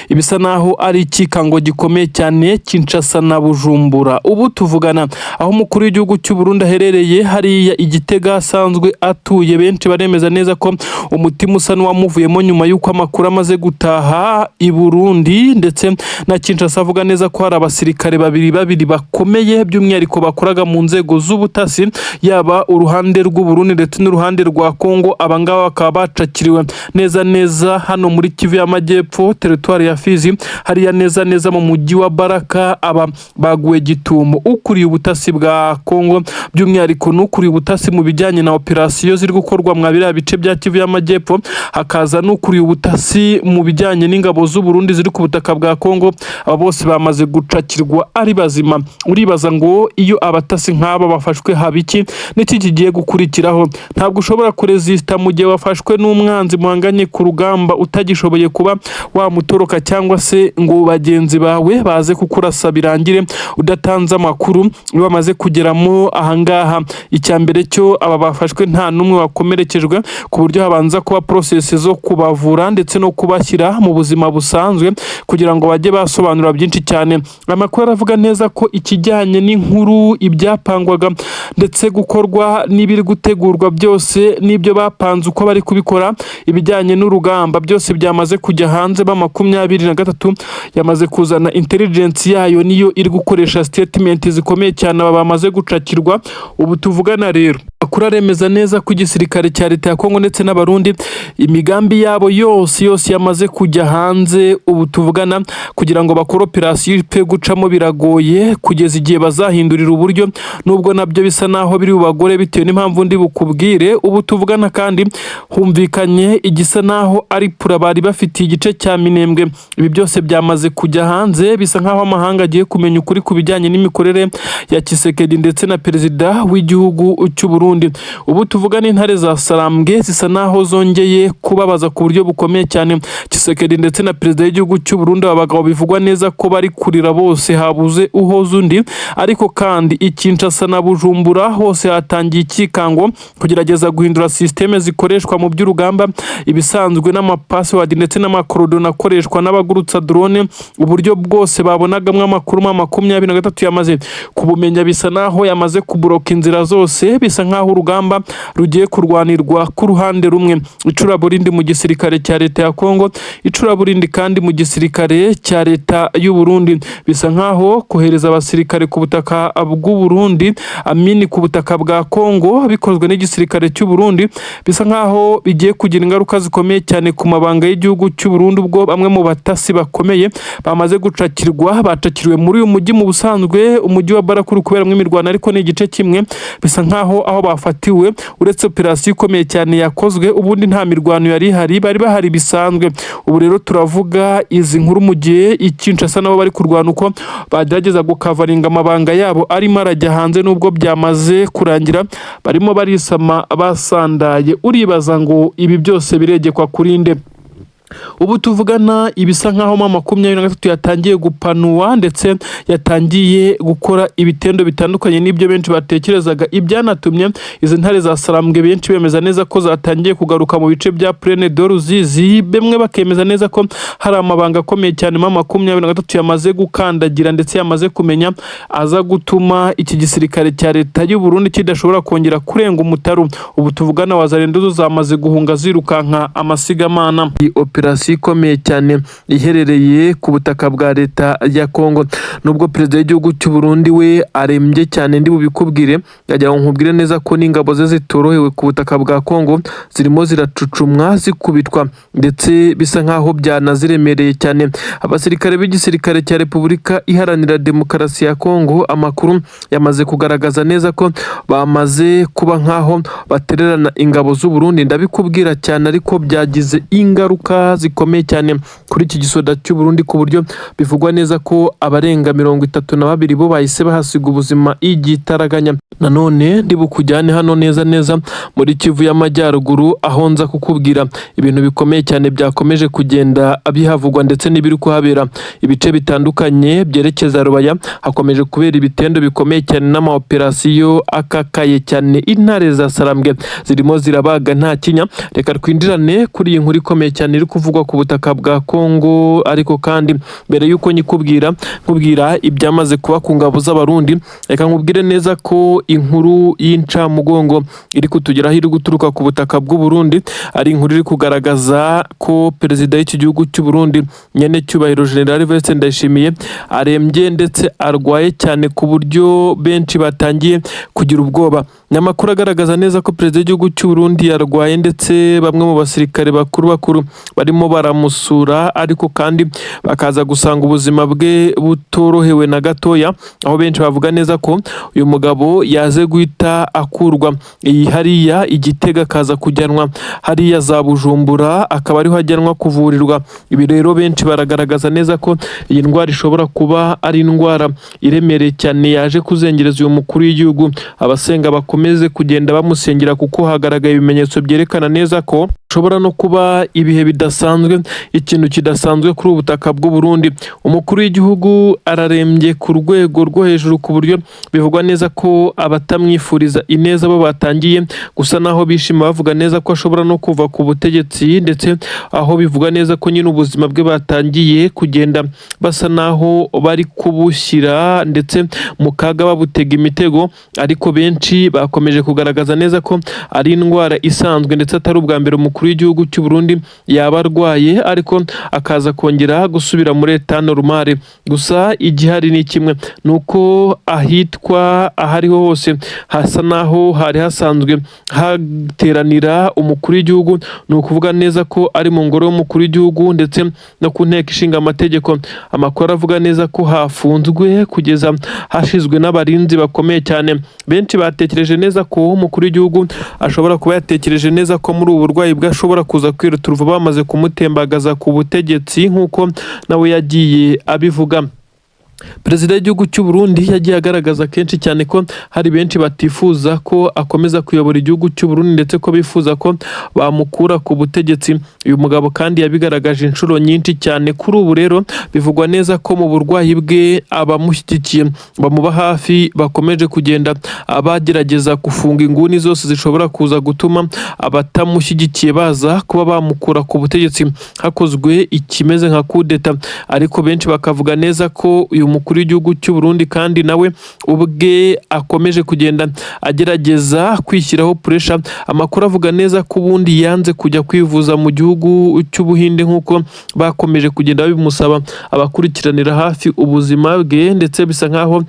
Ibisa naho ari ikikango gikomeye cyane Kinshasa na Bujumbura. Ubu tuvugana aho umukuru w'igihugu cy'u Burundi aherereye hariya Igitega asanzwe atuye. Benshi baremeza neza ko umutima usa n'uwamuvuyemo nyuma y'uko amakuru amaze gutaha i Burundi ndetse na Kinshasa avuga neza ko hari abasirikare babiri bakomeye by'umwihariko bakoraga mu nzego z'ubutasi, yaba uruhande rw'u Burundi ndetse n'uruhande rwa Kongo. Abangaba bakaba bacakiriwe neza hano muri Kivu y'Amajyepfo, teritwari ya Fizi hariya neza mu mujyi wa Baraka aba baguwe gitumo ukuriye ubutasi bwa Kongo by'umwihariko n'ukuriye ubutasi mu bijyanye na operasiyo ziri gukorwa mu biriya bice bya Kivu y'Amajyepfo, hakaza n'ukuriye ubutasi mu bijyanye n'ingabo z'u Burundi ziri ku butaka bwa Kongo. Aba bose bamaze gucakirwa ari bazima. Uribaza ngo iyo abatasi nk'aba bafashwe habiki n'iki kigiye gukurikiraho? Ntabwo ushobora kurezista mu gihe wafashwe n'umwanzi muhanganye ku rugamba utagishoboye kuba wamutoroka cyangwa se ngo bagenzi bawe baze kukurasa birangire udatanze amakuru bamaze kugeramo ahangaha. Icya mbere cyo aba bafashwe nta numwe wakomerekejwe ku buryo habanza kuba process zo kubavura ndetse no kubashyira mu buzima busanzwe kugira ngo bajye basobanura byinshi cyane. Amakuru aravuga neza ko ikijyanye n'inkuru ibyapangwaga ndetse gukorwa n'ibiri gutegurwa byose n'ibyo bapanze uko bari kubikora ibijyanye n'urugamba byose byamaze kujya hanze. Ba 23 yamaze kuzana intelligence yayo niyo iri gukoresha statement zikomeye cyane aba bamaze gucakirwa. Ubu tuvugana rero akura aremeza neza ku gisirikare cya leta ya Kongo ndetse n'abarundi imigambi yabo yose yamaze kujya hanze. Ubu tuvugana kugira ngo bakore operasiyo pe gucamo biragoye kugeza igihe bazahindurira uburyo, nubwo nabyo bisa naho biri bubagore bitewe n'impamvu ndi bukubwire. Ubu tuvugana kandi humvikanye igisa naho ari pura bari bafitiye igice cya Minembwe. Ibi byose byamaze kujya hanze, bisa nkaho amahanga agiye kumenya ukuri ku bijyanye n'imikorere ya Tshisekedi ndetse na perezida w'igihugu cy'u Burundi. Ubu tuvugana intare za Sarambwe zisa naho zongeye kubabaza ku buryo bukomeye cyane Tshisekedi ndetse na perezida w'igihugu cy'u Burundi. Abagabo bivugwa neza ko bari kurira bose habuze uhoza undi, ariko kandi Kinshasa na Bujumbura hose hatangiye ikikango kugerageza guhindura systeme zikoreshwa mu by'urugamba, ibisanzwe n'amapassword ndetse n'amakorodona akoreshwa n'abagurutsa drone. Uburyo bwose babonagamwe amakuru 23 yamaze kubumenya, bisa naho yamaze kubloka inzira zose, bisa nkaho urugamba rugiye kurwanirwa ku ruhande rumwe. Icuraburindi mu gisirikare cya leta ya Kongo, icuraburindi kandi mu gisirikare cya leta y'u Burundi. Bisa nkaho kohereza abasirikare ku butaka bw'u Burundi amini ku butaka bwa Kongo bikozwe n'igisirikare cy'u Burundi, bisa nkaho bigiye kugira ingaruka zikomeye cyane ku mabanga y'igihugu cy'u Burundi. Ubwo bamwe mu batasi bakomeye bamaze gucakirwa, bacakiriwe muri uyu mujyi mu busanzwe umujyi wa Barakuru kuberamo imirwano, ariko ni igice kimwe. Bisa nkaho aho bafatiwe uretse operasiyo ikomeye cyane yakozwe, ubundi nta mirwano yari ihari, bari bahari bisanzwe. Ubu rero turavuga izi nkuru mu gihe Kinshasa nabo bari kurwana uko bagerageza gukavaringa amabanga yabo arimo arajya hanze, nubwo byamaze kurangira barimo barisama basandaye. Uribaza ngo ibi byose biregekwa kurinde? Ubu tuvugana ibisa nkaho 23 yatangiye gupanuwa ndetse yatangiye gukora ibitendo bitandukanye n'ibyo benshi batekerezaga. Ibyanatumye izi ntare za Sarambwe benshi bemeza neza ko zatangiye kugaruka mu bice bya Plaine de Ruzizi, bemwe bakemeza neza ko hari amabanga akomeye cyane 23 yamaze gukandagira ndetse yamaze kumenya, aza gutuma iki gisirikare cya leta y'u Burundi kidashobora kongera kurenga umutaru. Ubu tuvugana wazarendo zamaze guhunga zirukanka amasigamana. Operasiyo ikomeye cyane iherereye ku butaka bwa leta ya Kongo, nubwo perezida w'igihugu cy'u Burundi we arembye cyane ndi bubikubwire, yagira ngo nkubwire neza ko n'ingabo ze zitorohewe ku butaka bwa Kongo zirimo ziracucumwa zikubitwa ndetse bisa nkaho byanaziremereye cyane. Abasirikare b'igisirikare cya Repubulika Iharanira Demokarasi ya Kongo, amakuru yamaze kugaragaza neza ko bamaze kuba nkaho batererana ingabo z'u Burundi. Ndabikubwira cyane, ariko byagize ingaruka zikomeye cyane kuri iki gisoda cy'u Burundi ku buryo bivugwa neza ko abarenga 32 bo bahise bahasiga ubuzima igitaraganya. Nanone ndi bukujyane hano neza muri Kivu y'Amajyaruguru, aho nza kukubwira ibintu bikomeye cyane byakomeje kugenda bihavugwa ndetse n'ibiri kuhabera. Ibice bitandukanye byerekeza Rubaya hakomeje kubera ibitendo bikomeye cyane n'amaoperasiyo akakaye cyane. Intare za Sarambwe zirimo zirabaga nta kinya. Reka twinjirane kuri iyi nkuru ikomeye cyane iri kuvugwa ku butaka bwa Kongo, ariko kandi mbere yuko nkubwira ibyamaze kuba ku ngabo z'abarundi, reka nkubwire neza ko inkuru y'incamugongo iri kutugeraho iri guturuka ku butaka bw'u Burundi ari inkuru iri kugaragaza ko perezida w'iki gihugu cy'u Burundi nyene cyubahiro General Evariste Ndayishimiye arembye ndetse arwaye cyane ku buryo benshi batangiye kugira ubwoba. Nyamakuru agaragaza neza ko perezida w'igihugu cy'u Burundi yarwaye ndetse bamwe mu basirikare bakuru bari barimo baramusura ariko kandi bakaza gusanga ubuzima bwe butorohewe na gatoya, aho benshi bavuga neza ko uyu mugabo yaze guhita akurwa hariya Igitega akaza kujyanwa hariya za Bujumbura, akaba ariho ajyanwa kuvurirwa. Ibi rero benshi baragaragaza neza ko iyi ndwara ishobora kuba ari indwara iremereye cyane yaje kuzengereza uyu mukuru w'igihugu. Abasenga bakomeze kugenda bamusengera kuko hagaragaye ibimenyetso byerekana neza ko ushobora no kuba ibihe bidasanzwe, ikintu kidasanzwe kuri ubutaka bw'u Burundi. Umukuru w'igihugu ararembye ku rwego rwo hejuru ku buryo bivugwa neza ko abatamwifuriza ineza bo batangiye gusa naho bishima bavuga neza ko ashobora no kuva ku butegetsi, ndetse aho bivuga neza ko nyine ubuzima bwe batangiye kugenda basa naho bari kubushyira ndetse mu kaga babutega imitego. Ariko benshi bakomeje kugaragaza neza ko ari indwara isanzwe ndetse atari ubwa mbere umukuru w'igihugu cy'u Burundi yaba arwaye ariko akaza kongera gusubira muri etat normale. Gusa igihari ni kimwe, nuko ahitwa ahariho hose hasa naho hari hasanzwe hateranira umukuru w'igihugu, ni ukuvuga neza ko ari mu ngoro y'umukuru w'igihugu ndetse no ku nteko ishinga amategeko. Amakuru avuga neza ko hafunzwe kugeza hashizwe n'abarinzi bakomeye cyane. Benshi batekereje neza ko umukuru w'igihugu ashobora kuba yatekereje neza ko muri ubu burwayi bwe ashobora kuza kwiruturwa bamaze kumutembagaza ku butegetsi nk'uko nawe yagiye abivuga. Perezida w'igihugu cy'u Burundi yagiye agaragaza kenshi cyane ko hari benshi batifuza ko akomeza kuyobora igihugu cy'u Burundi ndetse ko bifuza ko bamukura ku butegetsi. Uyu mugabo kandi yabigaragaje inshuro nyinshi cyane. Kuri ubu rero bivugwa neza ko mu burwayi bwe abamushyigikiye bamuba hafi bakomeje kugenda abagerageza gufunga inguni zose zishobora kuza gutuma abatamushyigikiye baza kuba bamukura ku butegetsi hakozwe ikimeze nka kudeta. Ariko benshi bakavuga neza ko uyu mukuru w'igihugu cy'u Burundi kandi nawe ubwe akomeje kugenda agerageza kwishyiraho pressure. Amakuru avuga neza ko ubundi yanze kujya kwivuza mu gihugu cy'Ubuhinde nk'uko bakomeje kugenda babimusaba abakurikiranira hafi ubuzima bwe, ndetse bisa nkaho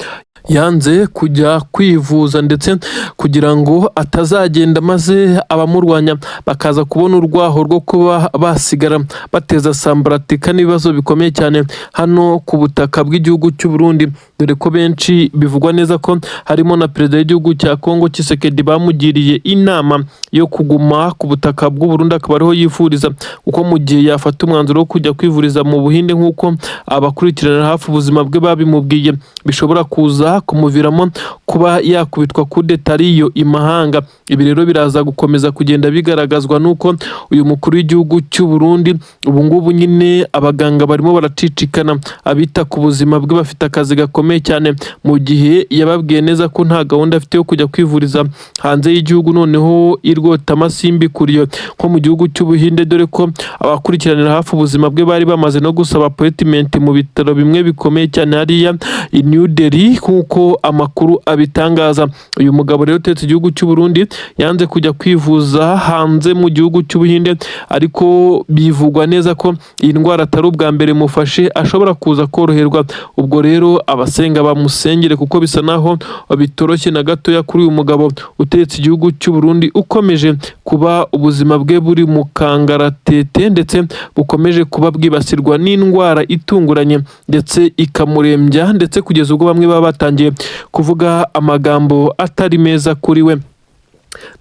yanze kujya kwivuza ndetse kugira ngo atazagenda maze abamurwanya bakaza kubona urwaho rwo kuba basigara bateza sambaratika n'ibibazo bikomeye cyane hano ku butaka bw'igihugu cy'u Burundi, dore ko benshi bivugwa neza ko harimo na perezida w'igihugu cya Kongo Tshisekedi bamugiriye inama yo kuguma ku butaka bw'u Burundi akaba ariho yifuriza, kuko mu gihe yafata umwanzuro wo kujya kwivuriza mu Buhinde nk'uko abakurikiranira hafi ubuzima bwe babimubwiye, bishobora kuza kumuviramo kuba yakubitwa kudeta ariyo imahanga. Ibi rero biraza gukomeza kugenda bigaragazwa nuko uyu mukuru w'igihugu cy'u Burundi ubu ngubu nyine abaganga barimo baracicikana, abita ku buzima bwe bafite akazi gakomeye cyane, mu gihe yababwiye neza ko nta gahunda afite yo kujya kwivuriza hanze y'igihugu, noneho irwota amasimbi kuriyo nko mu gihugu cy'Ubuhinde, dore ko abakurikiranira hafi ubuzima bwe bari bamaze no gusaba appointment mu bitaro bimwe bikomeye cyane hariya i New Delhi nk'uko amakuru abitangaza. Uyu mugabo rero utetse igihugu cy'u Burundi yanze kujya kwivuza hanze mu gihugu cy'Ubuhinde, ariko bivugwa neza ko iyi ndwara atari ubwa mbere mufashe, ashobora kuza koroherwa. Ubwo rero abasenga bamusengere kuko bisa naho bitoroshye na gatoya kuri uyu mugabo utetse igihugu cy'u Burundi, ukomeje kuba ubuzima bwe buri mu kangaratete ndetse bukomeje kuba bwibasirwa n'indwara itunguranye ndetse ikamurembya, ndetse kugeza ubwo bamwe baba batangiye kuvuga amagambo atari meza kuri we.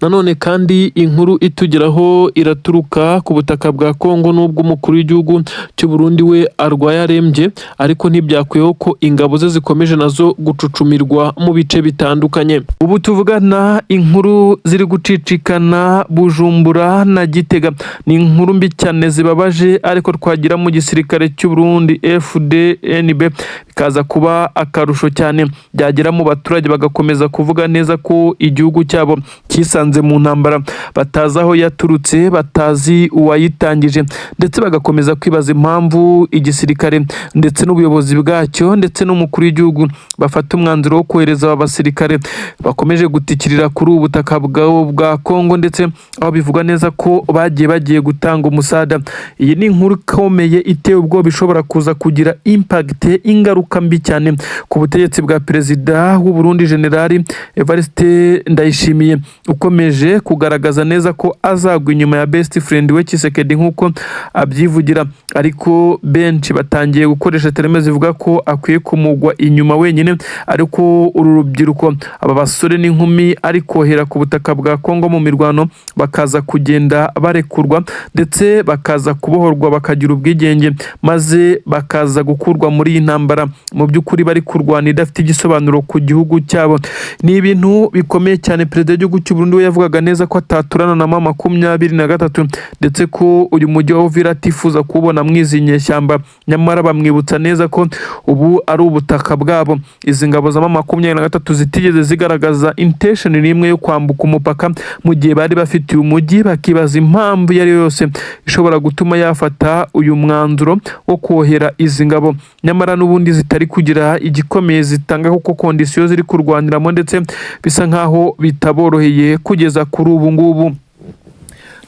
Nanone kandi inkuru itugeraho iraturuka ku butaka bwa Kongo, n'ubwo umukuru w'igihugu cy'u Burundi we arwaye arembye, ariko ntibyakwiyeho ko ingabo ze zikomeje nazo gucucumirwa mu bice bitandukanye. Ubu tuvugana inkuru ziri gucicikana Bujumbura na Gitega, ni inkuru mbi cyane zibabaje, ariko twagira mu gisirikare cy'u Burundi FDNB bikaza kuba akarusho cyane, byagera mu baturage bagakomeza kuvuga neza ko igihugu cyabo kisanze mu ntambara batazi aho yaturutse, batazi uwayitangije, ndetse bagakomeza kwibaza impamvu igisirikare ndetse n'ubuyobozi bwacyo ndetse n'umukuru w'igihugu bafata umwanzuro wo kohereza aba basirikare bakomeje gutikirira kuri ubu butaka bwa Kongo, ndetse aho bivugwa neza ko bagiye gutanga umusada. Iyi ni inkuru ikomeye iteye ubwoba, bishobora kuza kugira impact, ingaruka ingaruka mbi cyane ku butegetsi bwa perezida w'u Burundi Generali Evariste Ndayishimiye ukomeje kugaragaza neza ko azagwa inyuma ya best friend we Tshisekedi nk'uko abyivugira, ariko benshi batangiye gukoresha terime zivuga ko akwiye kumugwa inyuma wenyine, ariko uru rubyiruko aba basore n'inkumi ari kohera ku butaka bwa Kongo mu mirwano bakaza kugenda barekurwa ndetse bakaza kubohorwa bakagira ubwigenge maze bakaza gukurwa muri iyi ntambara mu by'ukuri bari kurwana idafite igisobanuro ku gihugu cyabo. Ni ibintu bikomeye cyane. Perezida w'igihugu cy'u Burundi we yavugaga neza ko ataturana na M23 ndetse ko uyu mujyi wa Uvira atifuza kubona mwizi nyeshyamba, nyamara bamwibutsa neza ko ubu ari ubutaka bwabo. Izi ngabo za M23 zitigeze zigaragaza intention n'imwe yo kwambuka umupaka mu gihe bari bafitiye umujyi, bakibaza impamvu yari yose ishobora gutuma yafata uyu mwanzuro wo kohera izi ngabo, nyamara n'ubundi zitari kugira igikomeye zitanga kuko kondisiyo ziri kurwaniramo ndetse bisa nkaho bitaboroheye kugeza kuri ubu ngubu.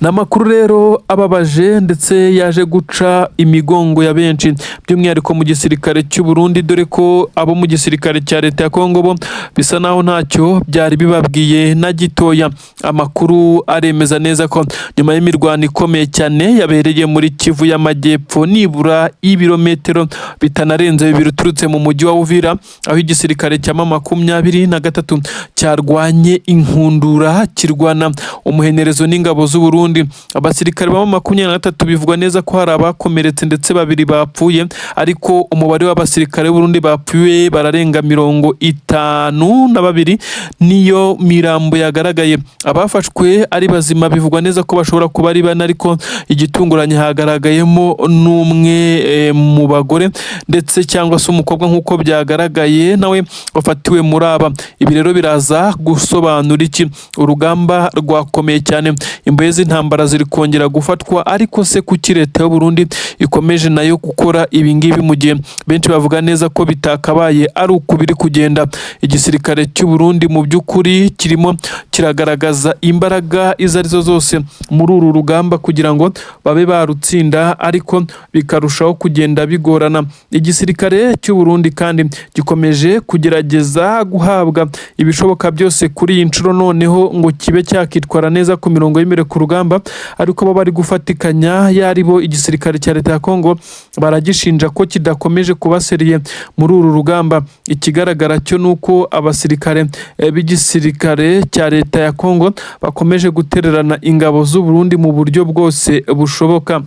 N'amakuru rero ababaje ndetse yaje guca imigongo ya benshi by'umwihariko mu gisirikare cy'u Burundi, dore ko abo mu gisirikare cya leta ya Kongo bo bisa naho ntacyo byari bibabwiye na gitoya. Amakuru aremeza neza ko nyuma y'imirwano ikomeye cyane yabereye muri Kivu y'Amajyepfo nibura ibirometero bitanarenze bibiri uturutse mu mujyi wa Uvira, aho igisirikare cya M23 cyarwanye inkundura kirwana umuhenerezo n'ingabo z'u Burundi. Abasirikare ba M23 bivugwa neza ko hari abakomeretse ndetse babiri bapfuye, ariko umubare w'abasirikare b'u Burundi bapfuye bararenga 52 niyo mirambo yagaragaye. Abafashwe ari bazima bivugwa neza ko bashobora kuba ari bane, ariko igitunguranye hagaragayemo n'umwe mu bagore ndetse cyangwa se umukobwa nk'uko byagaragaye nawe wafatiwe muri aba. Ibi rero biraza gusobanura iki? Urugamba rwakomeye cyane, imbohe z'intambara ziri kongera gufatwa, ariko se kuki leta y'u Burundi ikomeje nayo gukora ibi ngibi mu gihe benshi bavuga neza ko bitakabaye ari uko biri kugenda? Igisirikare cy'u Burundi mu by'ukuri kirimo kiragaragaza imbaraga izo arizo zose muri uru rugamba kugira ngo babe barutsinda, ariko bikarushaho kugenda bigorana. Igisirikare cy'u Burundi kandi gikomeje kugerageza guhabwa ibishoboka byose kuri iyi nshuro, noneho ngo kibe cyakitwara neza ku mirongo y'imbere ku rugamba, ariko bo bari gufatikanya yari bo igisirikare cya leta ya Kongo baragishinja ko kidakomeje kubaseriye muri uru rugamba. Ikigaragara cyo nuko abasirikare b'igisirikare cya leta ya Kongo bakomeje gutererana ingabo z'u Burundi mu buryo bwose bushoboka.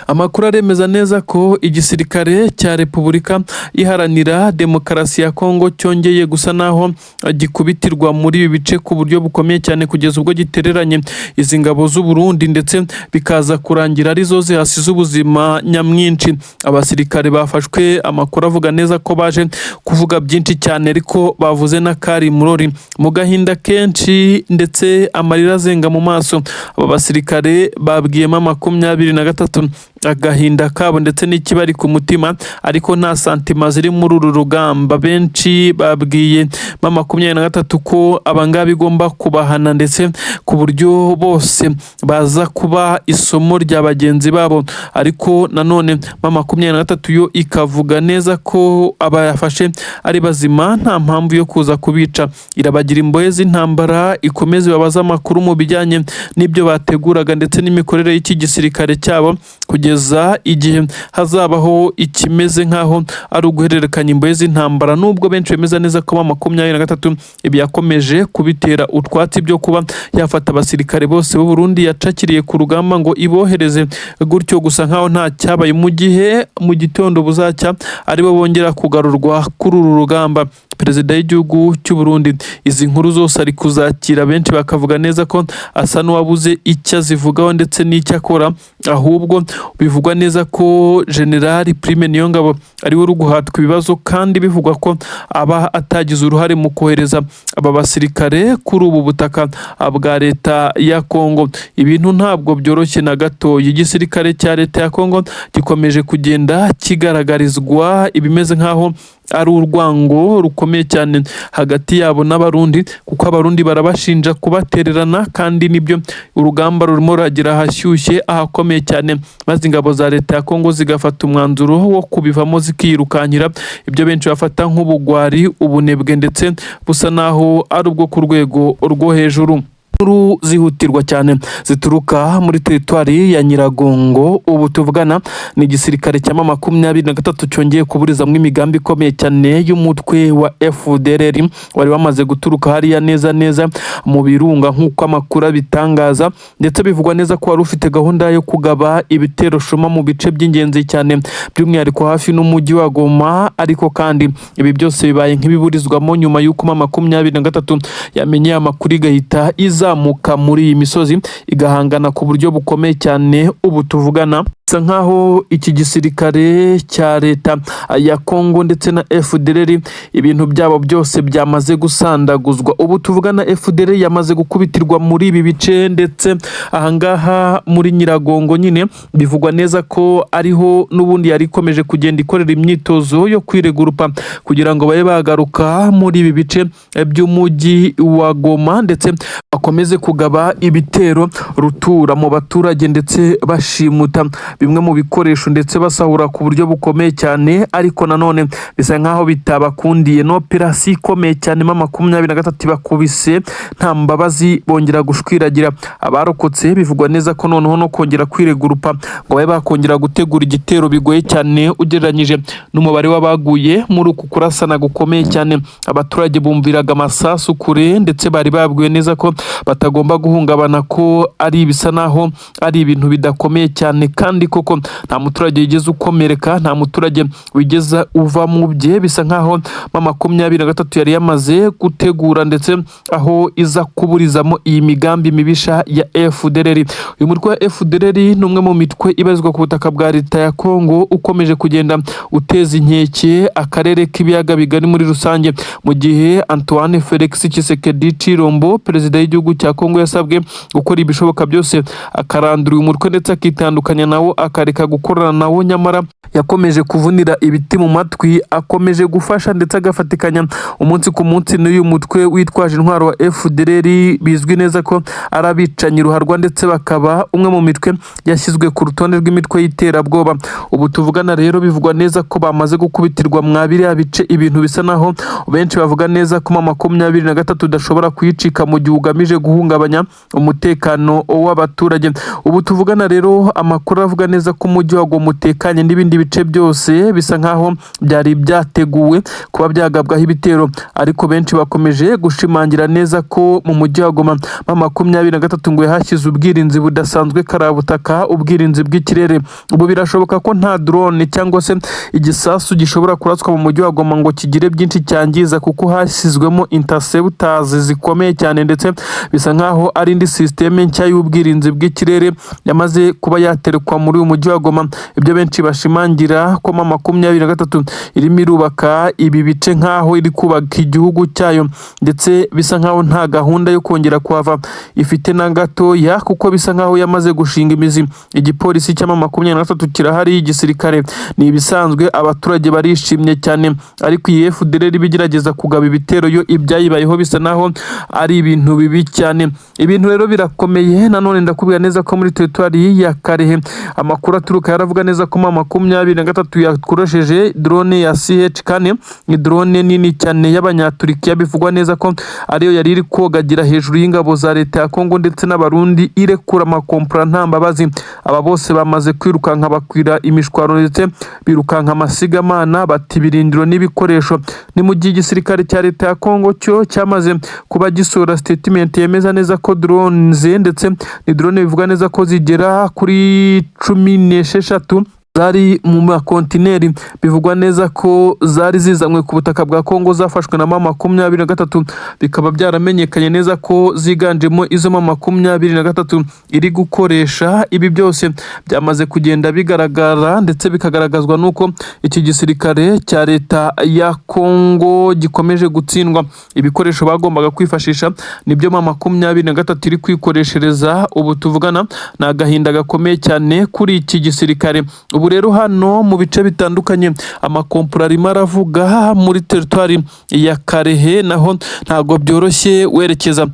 Amakuru aremeza neza ko igisirikare cya Repubulika Iharanira Demokarasi ya Kongo cyongeye gusa naho gikubitirwa muri ibi bice ku buryo bukomeye cyane, kugeza ubwo gitereranye izi ngabo z'u Burundi ndetse bikaza kurangira arizo zihasize ubuzima nyamwinshi. Abasirikare bafashwe, amakuru avuga neza ko baje kuvuga byinshi cyane, ariko bavuze na kari murori mu gahinda kenshi ndetse amarira azenga mu maso. Aba basirikare babwiye M23 agahinda kabo ndetse n'ikibari ku mutima, ariko nta santima ziri muri uru rugamba. Benshi babwiye M23 ko abangaba igomba kubahana ndetse ku buryo bose baza kuba isomo rya bagenzi babo, ariko nanone M23 yo ikavuga neza ko abayafashe ari bazima, nta mpamvu yo kuza kubica. Irabagira imbohe z'intambara, ikomeze babaza amakuru mu bijyanye n'ibyo bateguraga ndetse n'imikorere y'iki gisirikare cyabo, kugeza igihe hazabaho ikimeze nkaho ari uguhererekanya imbohe z'intambara. Nubwo benshi bemeza neza ko M23 ibi yakomeje kubitera utwatsi byo kuba yafata abasirikare bose b'u Burundi yacakiriye ku rugamba ngo ibohereze gutyo gusa nkaho nta cyabaye, mu gihe mu gitondo buzacya aribo bongera kugarurwa kuri uru rugamba. Perezida w'igihugu cy'u Burundi izi nkuru zose ari kuzakira, benshi bakavuga neza ko asa n'uwabuze icyo azivugaho ndetse n'icyo akora, ahubwo bivugwa neza ko General Prime Niyongabo ari we uri guhatwa ibibazo, kandi bivugwa ko aba atagize uruhare mu kohereza aba basirikare kuri ubu butaka bwa leta ya Kongo. Ibintu ntabwo byoroshye na gato. Igisirikare cya leta ya Kongo gikomeje kugenda kigaragarizwa ibimeze nkaho ari urwango rukomeye bukomeye cyane hagati yabo n'abarundi, kuko abarundi barabashinja kubatererana, kandi nibyo urugamba rurimo ruragira ahashyushye ahakomeye cyane, maze ingabo za leta ya Kongo zigafata umwanzuro wo kubivamo zikirukankira ibyo benshi bafata nk'ubugwari, ubunebwe ndetse busa naho ari ubwo ku rwego rwo hejuru. Inkuru zihutirwa cyane zituruka muri teritwari ya Nyiragongo. Ubu tuvugana ni igisirikare cya M23 cyongeye kuburizamwo imigambi ikomeye cyane y'umutwe wa FDLR wari wamaze guturuka hariya neza mu birunga nk'uko amakuru bitangaza, ndetse bivugwa neza ko wari ufite gahunda yo kugaba ibitero shuma mu bice by'ingenzi cyane, by'umwihariko hafi n'umujyi wa Goma. Ariko kandi ibi byose bibaye nk'ibiburizwamo nyuma y'uko M23 yamenye amakuru igahita izamuka muri iyi misozi igahangana ku buryo bukomeye cyane. Ubu tuvugana bisa nkaho iki gisirikare cya leta ya Kongo ndetse na FDLR ibintu byabo byose byamaze gusandaguzwa. Ubu tuvugana FDLR yamaze gukubitirwa muri ibi bice, ndetse ahangaha muri Nyiragongo nyine bivugwa neza ko ariho n'ubundi yari ikomeje kugenda ikorera imyitozo yo kwiregurupa kugira ngo babe bagaruka muri ibi bice by'umujyi wa Goma, ndetse bakomeze kugaba ibitero rutura mu baturage ndetse bashimuta bimwe mu bikoresho ndetse basahura ku buryo bukomeye cyane. Ariko nanone bisa nkaho bitabakundiye, no operasi ikomeye cyane M23 bakubise nta mbabazi, bongera gushwiragira abarokotse. Bivugwa neza ko noneho no kongera kwiregurupa ngo babe bakongera gutegura igitero bigoye cyane ugereranyije n'umubare w'abaguye muri uku kurasana gukomeye cyane. Abaturage bumviraga amasasu kure, ndetse bari babwiwe neza ko batagomba guhungabana, ko ari bisa naho ari ibintu bidakomeye cyane. Kandi koko nta muturage wigeze ukomereka, nta muturage wigeze uva mu bye. Bisa nkaho M23 yari yamaze gutegura ndetse aho iza kuburizamo iyi migambi mibisha ya FDLR. Uyu mutwe wa FDLR ni umwe mu mitwe ibazwa ku butaka bwa leta ya Kongo, ukomeje kugenda uteza inkeke akarere k'ibiyaga bigari muri rusange, mu gihe Antoine Felix Tshisekedi Tshilombo, perezida w'igihugu cya Kongo, yasabwe gukora ibishoboka byose akarandura uyu mutwe ndetse akitandukanya nawo, akareka gukorana nawo. Nyamara yakomeje kuvunira ibiti mu matwi, akomeje gufasha ndetse agafatikanya umunsi ku munsi n'uyu mutwe witwaje intwaro wa FDLR. Bizwi neza ko ari abicanyi ruharwa, ndetse bakaba umwe mu mitwe yashyizwe ku rutonde rw'imitwe y'iterabwoba. Ubu tuvugana rero bivugwa neza ko bamaze gukubitirwa mwabiriya bice, ibintu bisa naho benshi bavuga neza ko M23 udashobora kuyicika mu gihe ugamije guhungabanya umutekano w'abaturage. Ubu tuvugana rero amakuru avuga neza ko umujyi wa Goma utekanye, n'ibindi bice byose bisa nkaho byari byateguwe kuba byagabwaho ibitero. Ariko benshi bakomeje gushimangira neza ko mu mujyi wa Goma M23 ngo yahashyize ubwirinzi budasanzwe karabutaka, ubwirinzi bw'ikirere. Ubu birashoboka ko nta drone cyangwa se igisasu gishobora kuraswa mu mujyi wa Goma ngo kigire byinshi cyangiza, kuko hashyizwemo interceptors zikomeye cyane, ndetse bisa nkaho ari indi systeme nshya y'ubwirinzi bw'ikirere yamaze kuba yaterekwa muri uyu mujyi wa Goma. Ibyo benshi bashimangira ko M23 irimo irubaka ibi bice nkaho iri kubaka igihugu cyayo, ndetse bisa nkaho nta gahunda yo kongera kuhava ifite na gatoya, kuko bisa nkaho yamaze gushinga imizi. Igipolisi cya M23 kirahari, igisirikare ni ibisanzwe, abaturage barishimye cyane. Ariko iyi FDLR bigerageza kugaba ibitero yo ibyayibayeho bisa naho ari ibintu bibi cyane. Ibintu rero birakomeye. Nanone ndakubwira neza ko muri teritwari ya Karehe amakuru aturuka yaravuga neza ko M23 yakoresheje drone ya CH4, ni drone nini cyane y'Abanyaturikiya. Bivugwa neza ko ariyo yari iri kogagira hejuru y'ingabo za leta ya Kongo ndetse n'abarundi, irekura amakompra nta mbabazi. Aba bose bamaze kwirukanka bakwira imishwaro, ndetse birukanka amasigamana, bati birindiro n'ibikoresho. Ni mu gihe igisirikare cya leta ya Kongo cyo cyamaze kuba gisura statement yemeza neza ko drones, ndetse ni drone bivugwa neza ko zigera kuri 16 zari mu makontineri. Bivugwa neza ko zari zizanywe ku butaka bwa Kongo, zafashwe na M23. Bikaba byaramenyekanye neza ko ziganjemo izo M23 iri gukoresha. Ibi byose byamaze kugenda bigaragara, ndetse bikagaragazwa nuko iki gisirikare cya leta ya Kongo gikomeje gutsindwa. Ibikoresho bagombaga kwifashisha nibyo M23 iri kwikoreshereza. Ubu tuvugana na agahinda gakomeye cyane kuri iki gisirikare. Ubu ubu rero hano mu bice bitandukanye amakompura arimo aravuga muri teritwari ya Karehe naho ntabwo byoroshye werekeza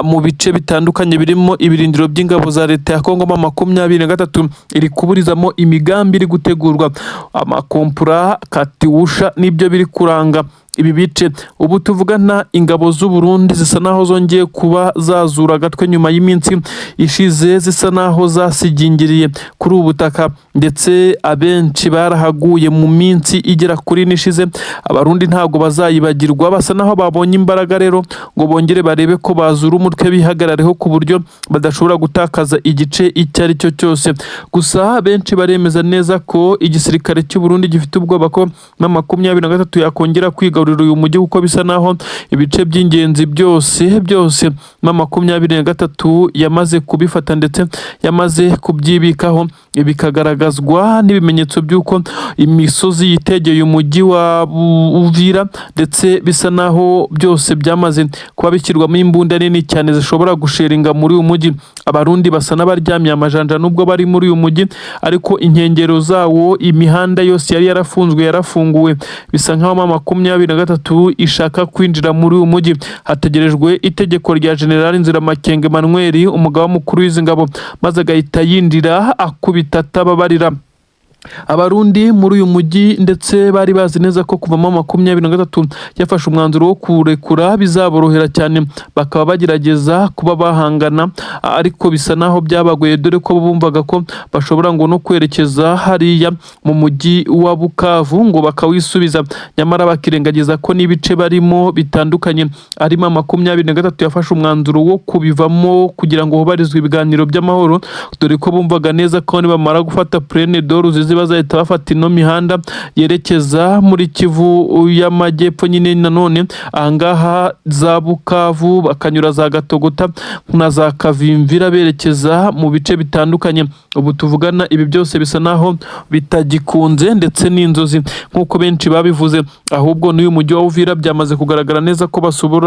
mu bice bitandukanye birimo ibirindiro by'ingabo za leta ya Kongo 23 iri kuburizamo imigambi iri gutegurwa. Amakompura Katiwusha nibyo biri kuranga ibi bice. Ubu tuvugana ingabo z'u Burundi zisa naho zongeye kuba zazura agatwe nyuma y'iminsi ishize zisa naho zasigingiriye kuri ubu butaka, ndetse abenshi barahaguye mu minsi igera kuri nishize. Abarundi ntabwo bazayibagirwa, basa naho babonye imbaraga rero ngo bongere barebe ko bazura umutwe bihagarareho ku buryo badashobora gutakaza igice icyo ari cyo cyose. Gusa benshi baremeza neza ko igisirikare cy'u Burundi gifite ubwoba ko na 23 yakongera kwiga uyu mujyi kuko bisa naho ibice by'ingenzi byose na 23 yamaze kubifata ndetse yamaze kubyibikaho. Bikagaragazwa n'ibimenyetso by'uko imisozi yitegeye umujyi wa Uvira ndetse bisa naho byose byamaze kuba bishyirwamo imbunda nini cyane zishobora gusheringa muri uyu mujyi. Abarundi basa n'abaryamye amajanja nubwo bari muri uyu mujyi, ariko inkengero zawo imihanda yose yari yarafunguwe. Bisa nkaho 23 ishaka kwinjira muri uyu mujyi. Hategerejwe itegeko rya General Nziramakenge Emmanuel, umugaba mukuru w'izi ngabo, maze agahita yinjira akubita atababarira. Abarundi muri uyu mujyi ndetse bari bazi neza ko kuva 23 yafashe umwanzuro wo kurekura bizaborohera cyane, bakaba bagerageza kuba bahangana, ariko bisa naho byabagoye dore ko bumvaga ko bashobora ngo no kwerekeza hariya mu mujyi wa Bukavu ngo bakawisubiza, nyamara bakirengagiza ko n'ibice barimo bitandukanye. Arimo 23 yafashe umwanzuro wo kubivamo kugira ngo hubarizwe ibiganiro by'amahoro, dore ko bumvaga neza ko nibamara gufata Plaine d'Or bazahita bafata ino mihanda yerekeza muri Kivu y'Amajyepfo nyine nanone ahangaha za Bukavu, bakanyura za Gatogota na za Kavimvira berekeza mu bice bitandukanye. Ubu tuvugana ibi byose bisa naho bitagikunze ndetse n'inzozi nk'uko benshi babivuze, ahubwo n'uyu mujyi wa Uvira byamaze kugaragara neza ko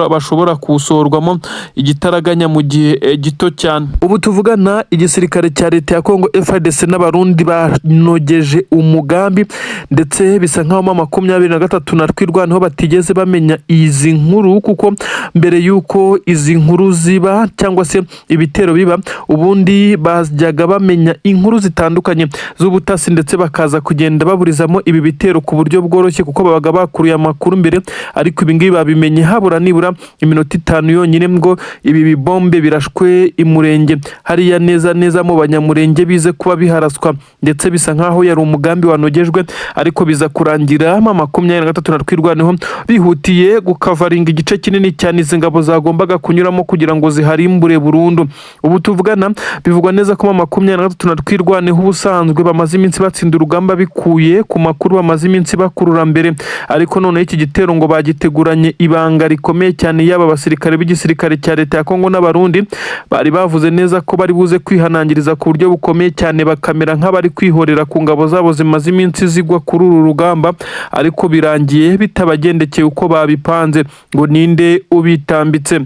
bashobora kuwusohorwamo igitaraganya mu gihe gito cyane. Ubu tuvugana igisirikare cya leta ya Kongo FARDC n'abarundi banogeje umugambi, ndetse bisa nkaho 23 na twirwanaho batigeze bamenya izi nkuru, kuko mbere yuko izi nkuru ziba cyangwa se ibitero biba ubundi bajyaga bamenya inkuru zitandukanye z'ubutasi, ndetse bakaza kugenda baburizamo ibi bitero ku buryo bworoshye kuko babaga bakuruye amakuru mbere. Ariko ibi ngibi babimenye habura nibura iminota 5 yonyine ngo ibi bibombe birashwe imurenge hariya neza mu Banyamurenge bize kuba biharaswa, ndetse bisa nkaho yari umugambi wanogejwe, ariko biza kurangira 23 na twirwaneho bihutiye gukavaringa igice kinini cyane izi ngabo zagombaga kunyuramo kugira ngo ziharimbure burundu. Ubu tuvugana bivugwa neza ko 23 na twirwaneho ubusanzwe bamaze iminsi batsinda urugamba bikuye ku makuru bamaze iminsi bakurura mbere, ariko none iki gitero ngo bagiteguranye ibanga rikomeye cyane. Yaba basirikare b'igisirikare cya leta ya Kongo n'abarundi bari bavuze neza ko bari buze kwihanangiriza ku buryo bukomeye cyane, bakamera nk'abari kwihorera ku ngabo zabo zimaze iminsi zigwa kuri uru rugamba, ariko birangiye bitabagendekeye uko babipanze. Ngo ninde ubitambitse?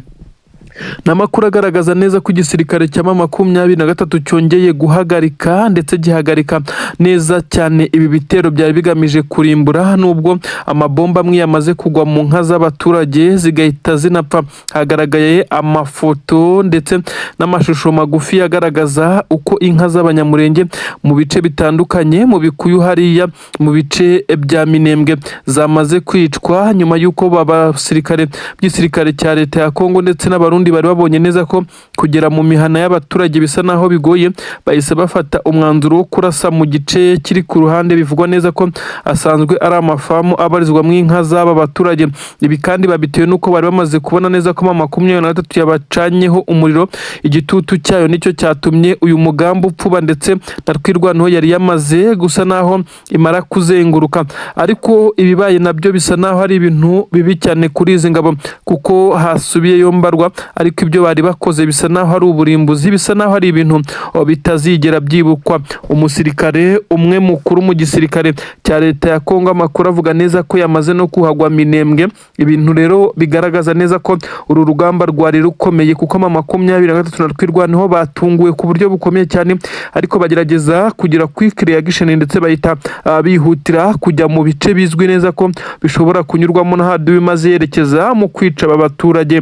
Namakuru agaragaza neza ko igisirikare cya 23 cyongeye guhagarika ndetse gihagarika neza cyane ibi bitero byari bigamije kurimbura, nubwo amabomba amwe yamaze kugwa mu nka z'abaturage zigahita zinapfa. Hagaragaye amafoto ndetse n'amashusho magufi yagaragaza uko inka z'Abanyamurenge mu bice bitandukanye mu Bikuyu hariya mu bice bya Minembwe zamaze kwicwa, nyuma y'uko babasirikare by'isirikare cya leta ya Kongo ndetse n'abarundi bari babonye neza ko kugera mu mihana y'abaturage bisa naho bigoye, bahise bafata umwanzuro wo kurasa mu gice kiri ku ruhande bivugwa neza ko asanzwe ari amafamu abarizwa mu inka z'aba baturage. Ibi kandi babitewe nuko bari bamaze kubona neza ko 23 yabacanyeho umuriro, igitutu cyayo nicyo cyatumye uyu mugambi upfuba, ndetse na twirwanaho yari yamaze gusa naho imara kuzenguruka. Ariko ibibaye nabyo bisa naho ari ibintu bibi cyane kuri izi ngabo, kuko hasubiyeyo mbarwa ariko ibyo bari bakoze bisa naho ari uburimbuzi, bisa naho ari ibintu bitazigera byibukwa. Umusirikare umwe mukuru mu gisirikare cya leta ya Kongo, amakuru avuga neza ko yamaze no kuhagwa Minembwe. Ibintu rero bigaragaza neza ko uru rugamba rwari rukomeye, kuko M23 na twirwaneho batunguwe ku buryo bukomeye cyane, ariko bagerageza kugira quick reaction ndetse bahita bihutira kujya mu bice bizwi neza ko bishobora kunyurwamo na haduyi maze yerekeza mu kwica aba baturage.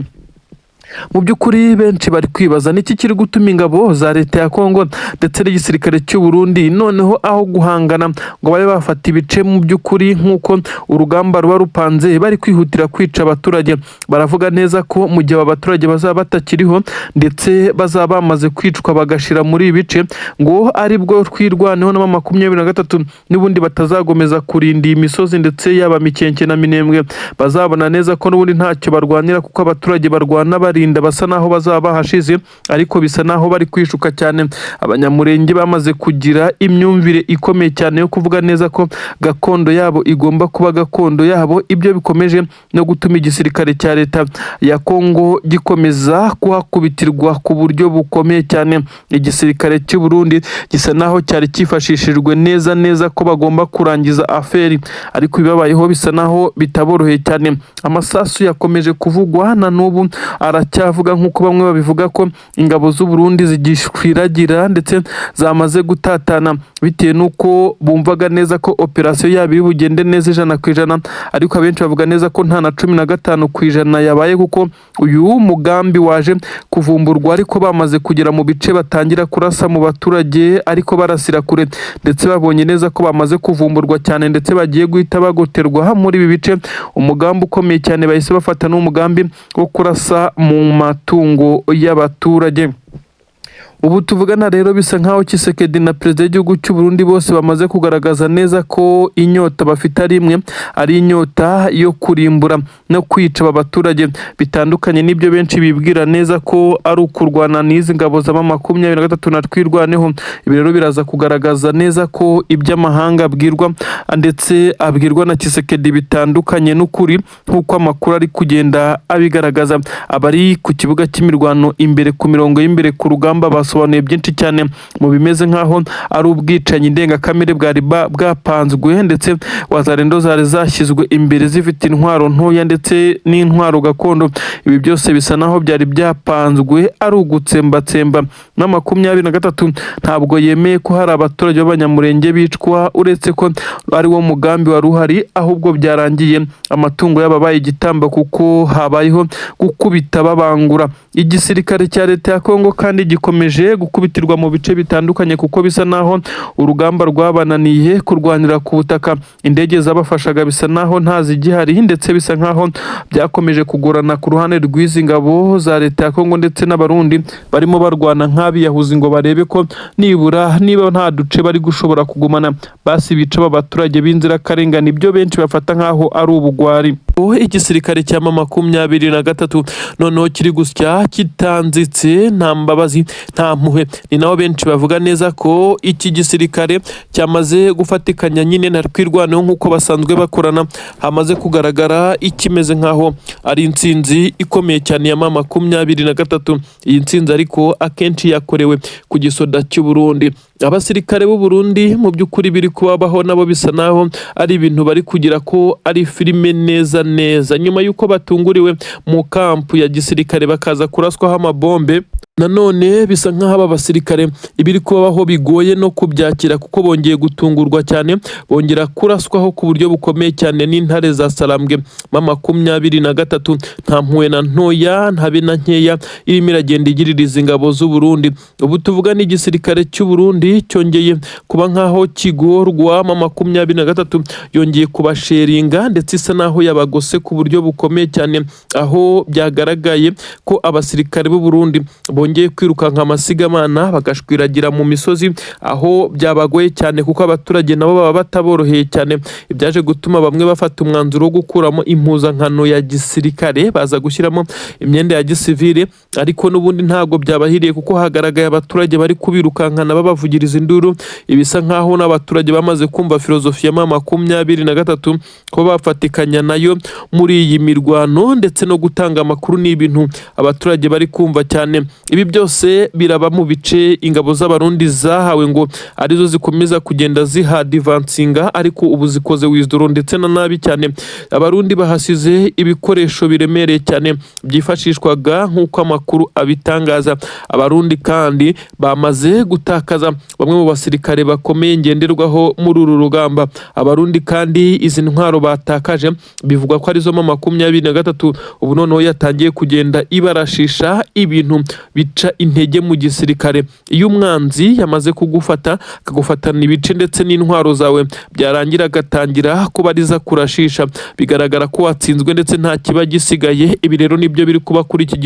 Mu by'ukuri benshi bari kwibaza niki kiri gutuma ingabo za leta ya Kongo ndetse n'igisirikare cy'u Burundi noneho aho guhangana ngo babe bafata ibice mu by'ukuri nk'uko urugamba ruba rupanze, bari kwihutira kwica abaturage. Baravuga neza ko mu gihe abaturage bazaba batakiriho ndetse bazaba bamaze kwicwa bagashira muri ibi bice, ngo aribwo twirwaneho na M23 n'ubundi batazagomeza kurinda imisozi ndetse yaba Mikenke na Minembwe. Bazabona neza ko n'ubundi ntacyo barwanira, kuko abaturage barwana barinda basa naho bazaba bahashize, ariko bisa naho bari kwishuka cyane. Abanyamurenge bamaze kugira imyumvire ikomeye cyane yo kuvuga neza ko gakondo yabo igomba kuba gakondo yabo. Ibyo bikomeje no gutuma igisirikare cya leta ya Kongo gikomeza kuhakubitirwa ku buryo bukomeye cyane. Igisirikare cy'u Burundi gisa naho cyari cyifashishijwe neza ko bagomba kurangiza aferi, ariko bibabayeho bisa naho bitaboroheye cyane. Amasasu yakomeje kuvugwa na n'ubu aracyavuga, nk'uko bamwe babivuga ko ingabo z'u Burundi zigishwiragira ndetse zamaze gutatana, bitewe n'uko bumvaga neza ko operasiyo yabo iri bugende neza 100%, ariko abenshi bavuga neza ko nta na 15% yabaye, kuko uyu mugambi waje kuvumburwa ariko bamaze kugera mu bice batangira kurasa mu baturage ariko barasira kure, ndetse babonye neza ko bamaze kuvumburwa cyane ndetse bagiye guhita bagoterwa muri ibi bice. Umugambi ukomeye cyane bahise bafata n'umugambi wo kurasa mu matungo y'abaturage. Ubu tuvugana rero bisa nkaho Tshisekedi na perezida w'igihugu cy'u Burundi bose bamaze kugaragaza neza ko inyota bafite ari imwe, ari inyota yo kurimbura no kwica abaturage. Bitandukanye n'ibyo benshi bibwira neza ko ari ukurwana n'izi ngabo za M23 na twirwaneho. Ibi rero biraza kugaragaza neza ko iby'amahanga abwirwa ndetse abwirwa na Tshisekedi bitandukanye n'ukuri, nk'uko amakuru ari kugenda abigaragaza. Abari ku kibuga cy'imirwano imbere ku mirongo y'imbere ku rugamba basobanuye byinshi cyane mu bimeze nkaho ari ubwicanyi ndengakamere bwari bwapanzwe, ndetse wazarendo zari zashyizwe imbere zifite intwaro ntoya ndetse n'intwaro gakondo. Ibi byose bisa naho byari byapanzwe ari ugutsembatsemba. Na M23 ntabwo yemeye ko hari abaturage b'abanyamurenge bicwa, uretse ko ari wo mugambi wari uhari, ahubwo byarangiye amatungo y'ababaye igitamba kuko habayeho gukubita babangura. Igisirikare cya leta ya Kongo kandi gikomeje gukubitirwa mu bice bitandukanye, kuko bisa naho urugamba rwabananiye kurwanira ku butaka. Indege zabafashaga bisa naho ntazigihari, ndetse bisa nkaho byakomeje kugorana ku ruhande rw'izi ngabo za leta ya Kongo ndetse n'abarundi barimo barwana nk'abiyahuzi ngo barebe ko niba nta duce bari gushobora kugumana, basi bica abaturage b'inzirakarengane. Ibyo benshi bafata nkaho ari ubugwari. Igisirikare cya M23 noneho kiri gusya kitanzitse, nta mbabazi nta mpuhwe. Ni naho benshi bavuga neza ko iki gisirikare cyamaze gufatikanya nyine na twirwaneho nk'uko basanzwe bakorana. Hamaze kugaragara ikimeze nkaho ari intsinzi ikomeye cyane ya M23. Iyi ntsinzi ariko akenshi yakorewe ku gisoda cy'u Burundi. Abasirikare b'u Burundi mu by'ukuri biri kubabaho nabo bisa naho ari ibintu bari kugira ko ari filime neza. Nyuma y'uko batunguriwe mu kampu ya gisirikare bakaza kuraswaho amabombe, nanone bisa nk'aho aba basirikare ibiri kubaho bigoye no kubyakira, kuko bongeye gutungurwa cyane, bongera kuraswaho ku buryo bukomeye cyane n'intare za Sarambwe. M23 nta mpuhwe na ntoya ntabe na nkeya irimo iragenda igiririza ingabo z'u Burundi. Ubu tuvuga n'igisirikare cy'u Burundi cyongeye kuba nkaho kigorwa. M23 yongeye kubasheringa ndetse isa naho yabagose ku buryo bukomeye cyane, aho byagaragaye ko abasirikare b'u Burundi bongeye kwirukanka amasigamana bagashwiragira mu misozi aho byabagoye cyane kuko abaturage nabo baba bataboroheye cyane, ibyaje gutuma bamwe bafata umwanzuro wo gukuramo impuzankano ya gisirikare baza gushyiramo imyenda ya gisivile, ariko n'ubundi ntabwo byabahiriye kuko hagaragaye abaturage bari kubirukankana babavugiriza induru. Ibisa nkaho n'abaturage bamaze kumva filozofi ya M23 ko bafatikanya nayo muri iyi mirwano ndetse no gutanga amakuru n'ibintu abaturage bari kumva cyane. Ibi byose biraba mu bice ingabo z'abarundi zahawe ngo arizo zikomeza kugenda zihadivansinga, ariko ubu zikoze wizidoro ndetse na nabi cyane. Abarundi bahasize ibikoresho biremereye cyane byifashishwaga nk'uko amakuru abitangaza. Abarundi kandi bamaze gutakaza bamwe mu basirikare bakomeye ngenderwaho muri uru rugamba. Abarundi kandi izi ntwaro batakaje bivugwa ko arizo M23 ubu noneho yatangiye kugenda ibarashisha ibintu bica intege mu gisirikare. Iyo umwanzi yamaze kugufata akagufatana ibice ndetse n'intwaro zawe, byarangira agatangira kubariza kurashisha, bigaragara ko watsinzwe ndetse nta kiba gisigaye. Ibi rero nibyo biri kuba kuri iki